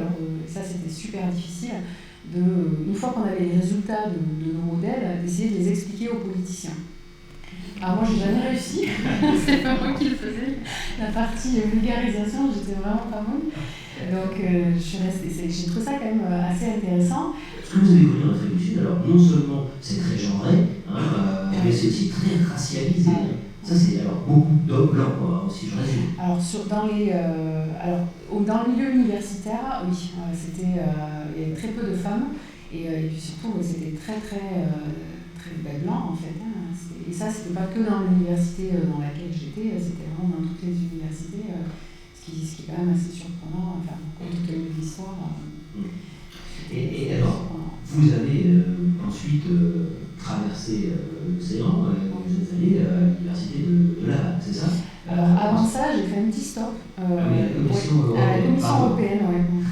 ça c'était super difficile, une fois qu'on avait les résultats de nos modèles, d'essayer de les expliquer aux politiciens. Alors moi, j'ai jamais réussi. C'est pas moi qui le faisais. La partie vulgarisation, j'étais vraiment pas bonne. Donc, je suis restée. J'ai trouvé ça quand même assez intéressant. Ce que vous avez connu en Afrique du Sud, alors non seulement c'est très genré, mais c'est aussi très racialisé. Ça, c'est alors beaucoup d'hommes blancs, si je résume. Alors, dans le milieu universitaire, oui, il y avait très peu de femmes. Et puis surtout, c'était très blanc en fait. Et ça, c'était pas que dans l'université dans laquelle j'étais, c'était vraiment dans toutes les universités, ce qui est quand même assez surprenant, enfin, compte tenu de l'histoire. Et alors, vous avez ensuite traversé l'océan, vous êtes allé à l'université de Laval, c'est ça? Alors, avant ça, j'ai fait un petit stop à la Commission européenne. Ouais. Donc,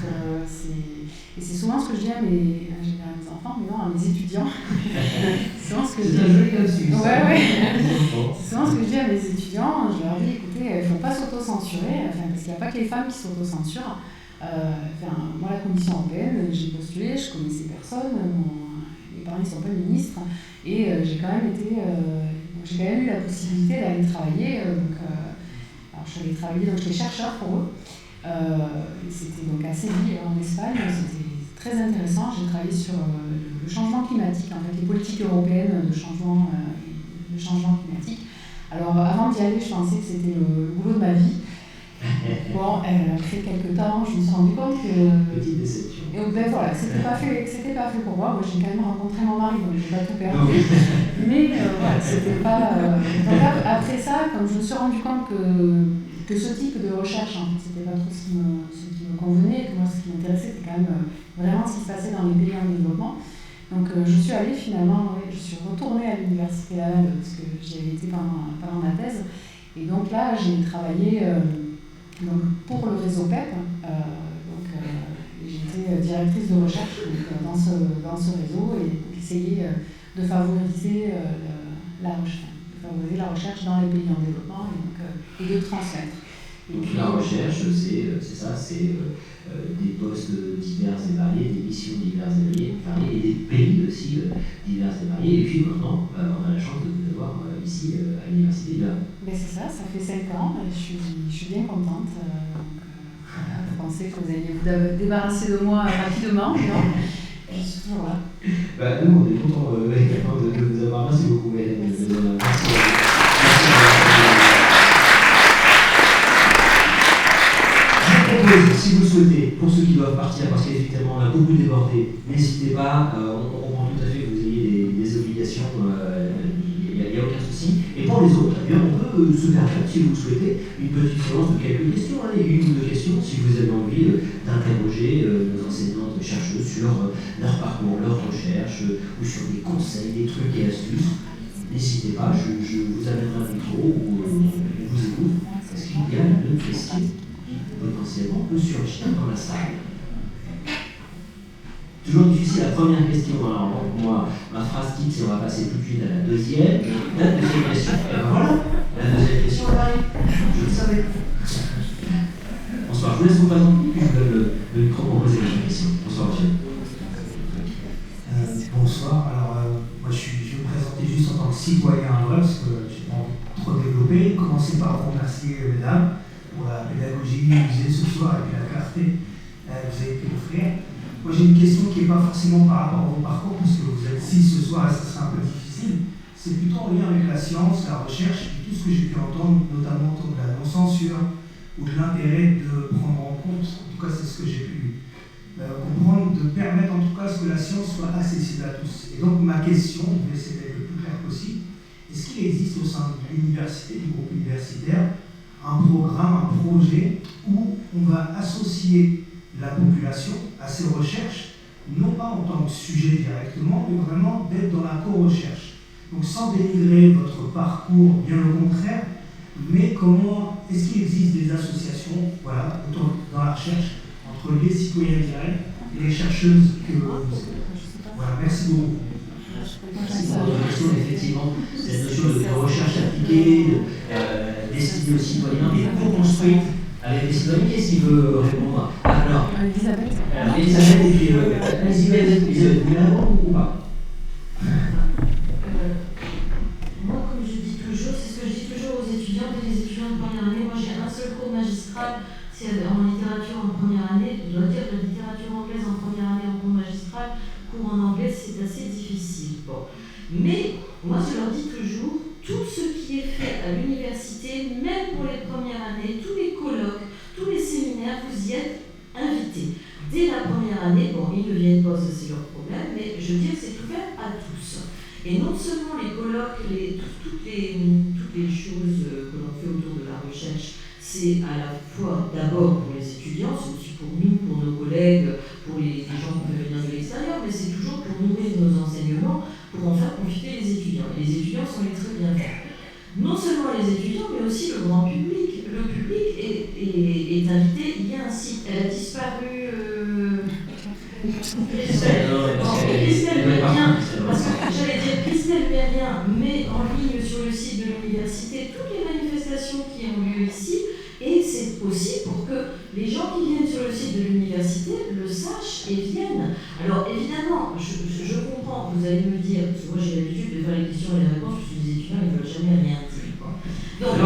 et c'est souvent ce que je dis à mes enfants, mais non, à mes étudiants. C'est souvent ce que je dis. C'est souvent ce que je dis à mes étudiants. Je leur dis, écoutez, il ne faut pas s'auto-censurer, parce qu'il n'y a pas que les femmes qui s'auto-censurent. Moi, la Commission européenne, j'ai postulé, je connaissais personne, mes parents ne sont pas ministres, et j'ai quand même eu la possibilité d'aller travailler. Alors, je suis allée travailler, donc j'étais chercheur pour eux. C'était donc à Séville, en Espagne. C'était très intéressant. J'ai travaillé sur le changement climatique, en fait, les politiques européennes de changement climatique. Alors, avant d'y aller, je pensais que c'était le boulot de ma vie. Bon, après quelques temps, je me suis rendu compte que... Petite déception. Voilà, c'était pas fait pour moi. Moi, j'ai quand même rencontré mon mari, donc j'ai pas tout perdu. Mais voilà, c'était pas... Donc après ça, comme je me suis rendu compte que ce type de recherche, en fait, c'était pas trop ce qui me convenait, que moi, ce qui m'intéressait, c'était quand même vraiment ce qui se passait dans les pays en développement. Donc je suis allée finalement, je suis retournée à l'université Laval, parce que j'y avais été pendant ma thèse. Et donc là, j'ai travaillé... Donc, pour le réseau PEP, j'étais directrice de recherche dans ce réseau et essayer de favoriser la recherche dans les pays en développement et de transmettre. Donc la recherche, c'est des postes divers et variés, des missions diverses et variées, et des pays aussi divers et variés. Et puis maintenant, on a la chance de vous avoir ici à l'université de Laval. C'est ça fait 5 ans et je suis bien contente. Je pensais que vous alliez vous débarrasser de moi rapidement, mais non, je suis toujours là. Nous, on est contents de vous avoir. Merci beaucoup, Hélène. Merci. Je vous propose, si vous souhaitez, pour ceux qui doivent partir, parce qu'effectivement on a beaucoup débordé, n'hésitez pas, on comprend tout à fait que vous ayez des obligations, il n'y a aucun souci. Et pour les autres, eh bien, on peut se permettre, si vous le souhaitez, une petite séance de quelques questions, une ou deux questions, si vous avez envie d'interroger nos enseignantes chercheuses sur leur parcours, leur recherche, ou sur des conseils, des trucs et astuces. N'hésitez pas, je vous amènerai un micro ou on vous écoute, parce qu'il y a une question qui potentiellement peut surgir dans la salle. Toujours difficile la première question, alors moi, ma phrase quitte, c'est on va passer tout de suite à la deuxième. La deuxième question, et ben voilà, la deuxième question elle arrive, je le savais. Bonsoir, je vous laisse vous présenter, puis je vous donne le micro pour poser la question. Bonsoir monsieur. Bonsoir, alors moi je vais me présenter juste en tant que citoyen à Brest, parce que je n'ai pas envie de trop développer. Commencer par remercier mesdames pour la pédagogie usée ce soir et puis la clarté que vous avez pu offrir. Moi j'ai une question qui n'est pas forcément par rapport à vos parcours, parce que vous êtes 6 ce soir et ça sera un peu difficile. C'est plutôt en lien avec la science, la recherche, et tout ce que j'ai pu entendre, notamment autour de la non-censure ou de l'intérêt de prendre en compte, en tout cas c'est ce que j'ai pu comprendre, de permettre en tout cas ce que la science soit accessible à tous. Et donc ma question, je vais essayer d'être le plus clair possible, est-ce qu'il existe au sein de l'université, du groupe universitaire, un programme, un projet où on va associer la population à ces recherches, non pas en tant que sujet directement, mais vraiment d'être dans la co-recherche. Donc sans dénigrer votre parcours, bien au contraire, mais comment, est-ce qu'il existe des associations, voilà, dans la recherche, entre les citoyens directs et les chercheuses que vous êtes. Voilà, merci beaucoup. Merci pour votre question. Effectivement, cette notion de recherche appliquée, destinée aux citoyens, mais co-construite avec les citoyens, qu'est-ce qu'il veut répondre? Alors, Elisabeth. Elisabeth, et puis Elisabeth, vous l'avez ou pas? Moi, comme je dis toujours, c'est ce que je dis toujours aux étudiants et les étudiants de première année. Moi, j'ai un seul cours magistral. C'est en littérature en première année. Je dois dire que la littérature anglaise en première année en cours magistral, cours en anglais, c'est assez difficile. Bon. Mais moi, je leur dis toujours, tout ce qui est fait à l'université, même pour les premières années, tous les colloques, tous les séminaires, vous y êtes invités. Dès la première année, bon, ils ne viennent pas, ça c'est leur problème, mais je veux dire, c'est ouvert à tous. Et non seulement les colloques, toutes les choses que l'on fait autour de la recherche, c'est à la fois d'abord pour les étudiants, c'est aussi pour nous, pour nos collègues, pour les gens qu'on fait venir de l'extérieur, mais c'est toujours pour nourrir nos enseignements, pour en faire profiter les étudiants. Et les étudiants sont les très bien faits. Non seulement les étudiants, mais aussi le grand public. Le public est invité. Il y a un site, elle a disparu. Christelle Mérien, parce que j'allais dire Christelle Mérien, met en ligne sur le site de l'université toutes les manifestations qui ont lieu ici, et c'est aussi pour que les gens qui viennent sur le site de l'université le sachent et viennent. Alors évidemment, je comprends, vous allez me dire, parce que moi j'ai l'habitude de faire les questions et les réponses, parce que les étudiants ils ne veulent jamais rien dire. Donc vous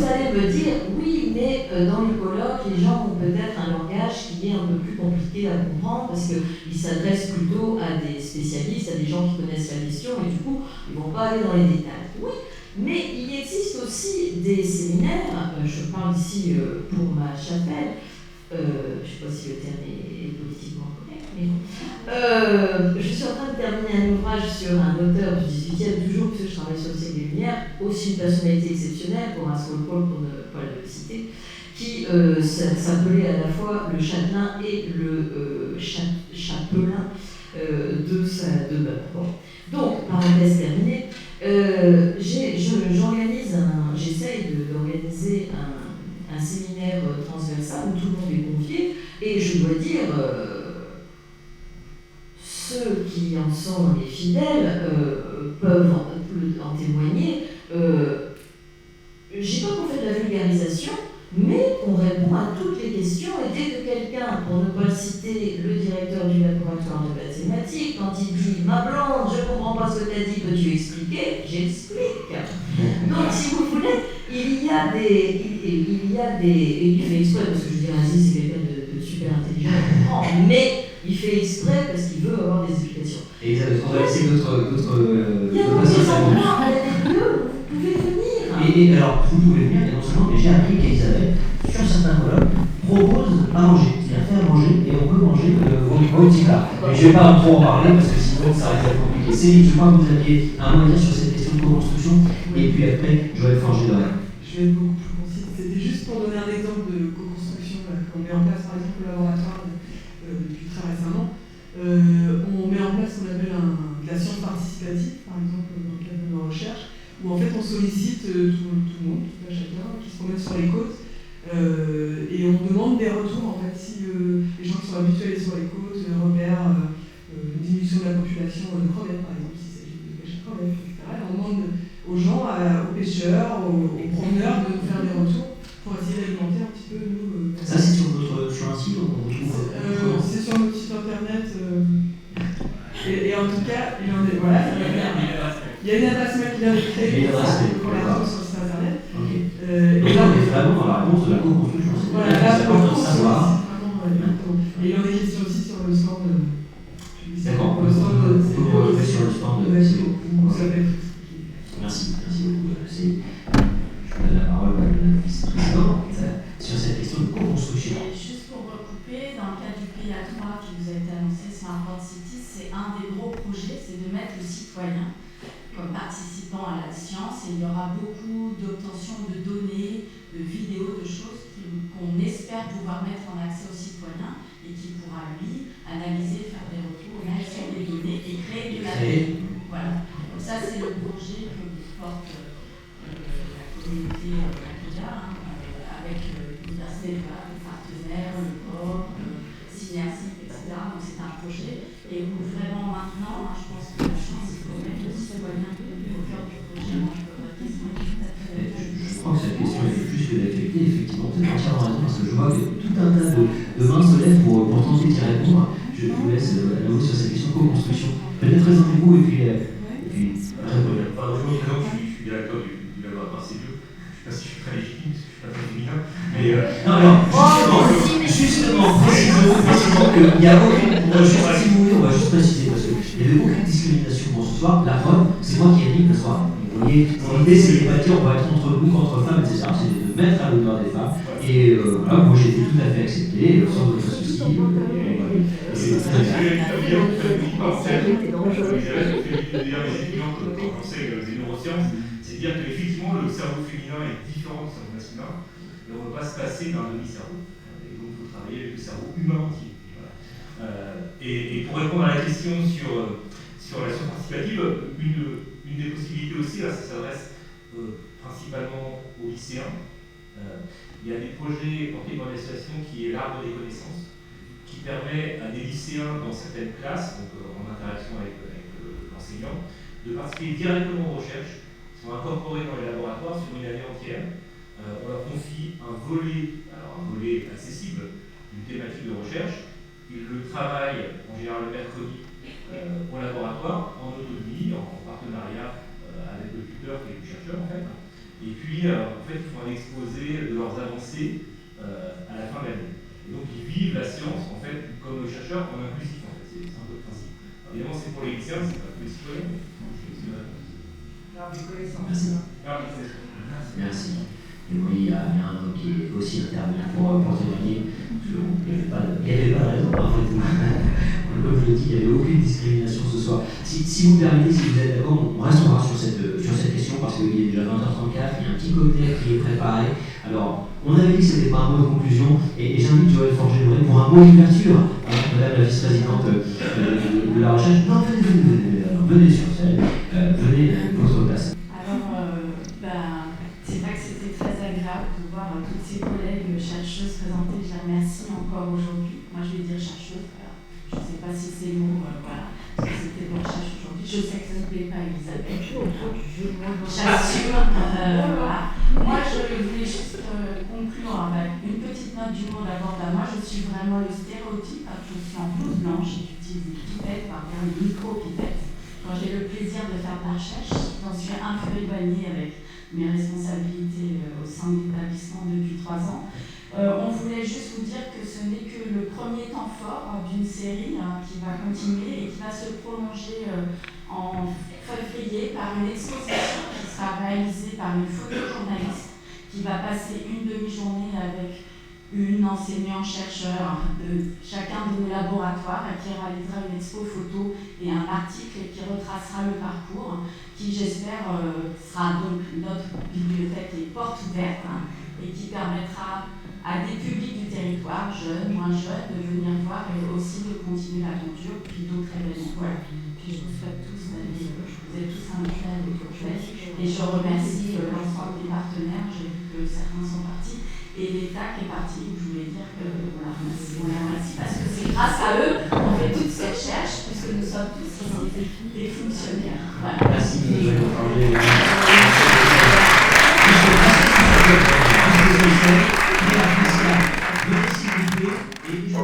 allez me dire, oui, mais dans les colloques, les gens ont peut-être un langage qui est un peu plus compliqué à comprendre parce qu'ils s'adressent plutôt à des spécialistes, à des gens qui connaissent la question et du coup, ils ne vont pas aller dans les détails. Oui, mais il existe aussi des séminaires, je parle ici pour ma chapelle, je ne sais pas si le terme est politiquement correct, mais bon. Je suis en train de terminer un ouvrage sur un auteur du 18e, toujours parce que je travaille sur le siècle des Lumières, aussi une personnalité exceptionnelle, pour un Paul pour ne pas le citer, qui s'appelait à la fois le châtelain et le chapelain de sa demeure. Bon. Donc, parenthèse terminée, j'essaye d'organiser un séminaire transversal où tout le monde est convié, et je dois dire, ceux qui en sont les fidèles peuvent en témoigner. Je ne dis pas qu'on fait de la vulgarisation, mais on répond à toutes les questions, et dès que quelqu'un, pour ne pas le citer, le directeur du laboratoire de mathématiques, quand il dit « Ma blonde, je ne comprends pas ce que tu as dit, peux-tu expliquer ?» J'explique. Donc, si vous voulez, il y a des... Et il fait exprès, parce que je dis Aziz, c'est quelqu'un de super intelligent, on comprend, mais il fait exprès parce qu'il veut avoir des explications. Et on va laisser d'autres il y a des endroits, il y a des lieux où vous pouvez venir. Et alors, vous pouvez venir, et non seulement, mais j'ai appris qu'Elisabeth, sur certains colloques, propose à manger, c'est-à-dire faire manger, et on peut manger vos petits plats. Mais je ne vais pas trop en parler parce que sinon ça va être compliqué. Céline, je crois que vous aviez un mot à dire sur cette question de co-construction, et puis après, Joël Forger de rien. Je vais être beaucoup plus concis. C'était juste pour donner un exemple de co-construction qu'on met en place par exemple au laboratoire depuis très récemment. On met en place ce qu'on appelle de la science participative, par exemple dans le cadre de nos recherches, où en fait on sollicite tout le monde, tout à chacun, qui se promène sur les côtes, et on demande des retours en fait si les gens qui sont habitués à aller sur les côtes repèrent une diminution de la population de crevettes par exemple, s'il s'agit de pêche à crevettes, etc. Et on demande aux gens, aux pêcheurs, aux promeneurs de nous faire des retours pour essayer d'alimenter un petit peu nous. Ça c'est sur un site qu'on retrouve. C'est sur notre site internet. Et en tout cas, il y a une adresse mail qui vient de créer pour la retrouver sur le site internet. Et là, on est vraiment dans la réponse de la co-construction. Voilà, là, c'est important de savoir. Et il y en a des questions aussi sur le stand. D'accord, le stand, c'est sur le stand. Merci beaucoup. Je donne la parole à la vice-présidente sur cette question de co-construction. Juste pour recouper, dans le cadre du PA3 qui vous a été annoncé, Smart World City, c'est un des gros projets, c'est de mettre le citoyen comme participant à la science, et il y aura beaucoup d'obtention de données, de vidéos, de choses qu'on espère pouvoir mettre en accès aux citoyens et qui pourra, lui, analyser, faire des retours, sur des données et créer de la donnée. Voilà. Donc ça, c'est le projet que porte la communauté avec l'université, les partenaires, le corps, Synergie, etc. Donc c'est un projet. Et où vraiment maintenant, je pense que la chance, il faut mettre le citoyen au cœur du projet. Je crois que cette question est plus que d'actualité, effectivement, vous avez entièrement raison, parce que je vois que tout un tas de mains se lèvent pour tenter d'y répondre. Je vous laisse à nouveau sur cette question de co-construction. Peut-être présentez-vous et puis répondez. Enfin, je suis directeur du laboratoire CBio. Je ne sais pas si je suis très légitime, parce que je suis pas très féminin. Mais justement, précisons qu'il n'y a aucune. Si vous voulez, on va juste préciser, parce qu'il n'y avait aucune discrimination pour ce soir. La preuve, c'est moi qui anime le soir. Vous voyez, mon idée, c'est de bâtir, on va être entre nous, entre femmes, etc. C'est de mettre à l'honneur des femmes. Et voilà, moi j'ai été tout à fait accepté, sans aucun souci. C'est dire qu'effectivement le cerveau féminin est différent du cerveau masculin et on ne peut pas se passer d'un demi-cerveau. Et donc il faut travailler avec le cerveau humain entier. Voilà. Et pour répondre à la question sur la science participative, une des possibilités aussi, là, ça s'adresse principalement aux lycéens. Il y a des projets portés par l'association qui est l'Arbre des connaissances, qui permet à des lycéens dans certaines classes, donc en interaction avec l'enseignant, de participer directement aux recherches, qui sont incorporés dans les laboratoires sur une année entière. On leur confie un volet accessible d'une thématique de recherche. Ils le travaillent en général le mercredi au laboratoire, en autonomie, en partenariat avec le tuteur qui est le chercheur en fait. Et puis en fait ils font un exposé de leurs avancées à la fin de l'année. Et donc ils vivent la science en fait comme le chercheur en inclusif en fait. C'est un peu le principe. Alors, évidemment c'est pour les lycéens, c'est pas pour les citoyens. Merci. Et oui, il y a un homme qui est aussi intervenu pour témoigner. Il n'y avait pas de raison, en fait. Comme je l'ai dit, il n'y avait aucune discrimination ce soir. Si vous permettez, si vous êtes d'accord, on restera sur cette question parce qu'il est déjà 20h34, il y a un petit cocktail qui est préparé. Alors, on avait dit que ce n'était pas un mot de conclusion, et j'invite Joël Forger pour un mot d'ouverture, madame la vice-présidente de la recherche. Non, venez sur scène, venez pour votre place. C'est vrai que c'était très agréable de voir toutes ces collègues chercheuses présentées. Je les remercie encore aujourd'hui. Moi, je vais dire chercheuse. Je ne sais pas si c'est le mot, voilà. Parce que c'était de recherche aujourd'hui. Je sais que ça ne plaît pas, Elisabeth. J'assure. Voilà. Moi, je voulais juste conclure avec une petite note du mot d'abord. Moi, je suis vraiment le stéréotype. Je suis en blouse blanche et j'utilise des pipettes, par exemple des micro-pipettes. Quand j'ai le plaisir de faire de la recherche, j'en suis un peu éloignée avec mes responsabilités au sein de l'établissement depuis 3 ans. On voulait juste vous dire que ce n'est que le premier temps fort d'une série qui va continuer et qui va se prolonger en février par une exposition qui sera réalisée par une photojournaliste qui va passer une demi-journée avec une enseignant-chercheur de chacun de nos laboratoires qui réalisera une expo photo et un article qui retracera le parcours, qui j'espère sera donc notre bibliothèque et porte ouverte et qui permettra à des publics du territoire, jeunes, moins jeunes, de venir voir et aussi de continuer l'aventure, puis d'autres événements. Voilà. Puis je vous souhaite tous, vous êtes tous invités à votre fête. Et je remercie l'ensemble des partenaires, j'ai vu que certains sont partis, et l'État qui est parti. Je voulais dire qu'on la remercie parce que c'est grâce à eux qu'on fait toutes ces recherches, puisque nous sommes tous ici des fonctionnaires. Voilà. Merci. Merci.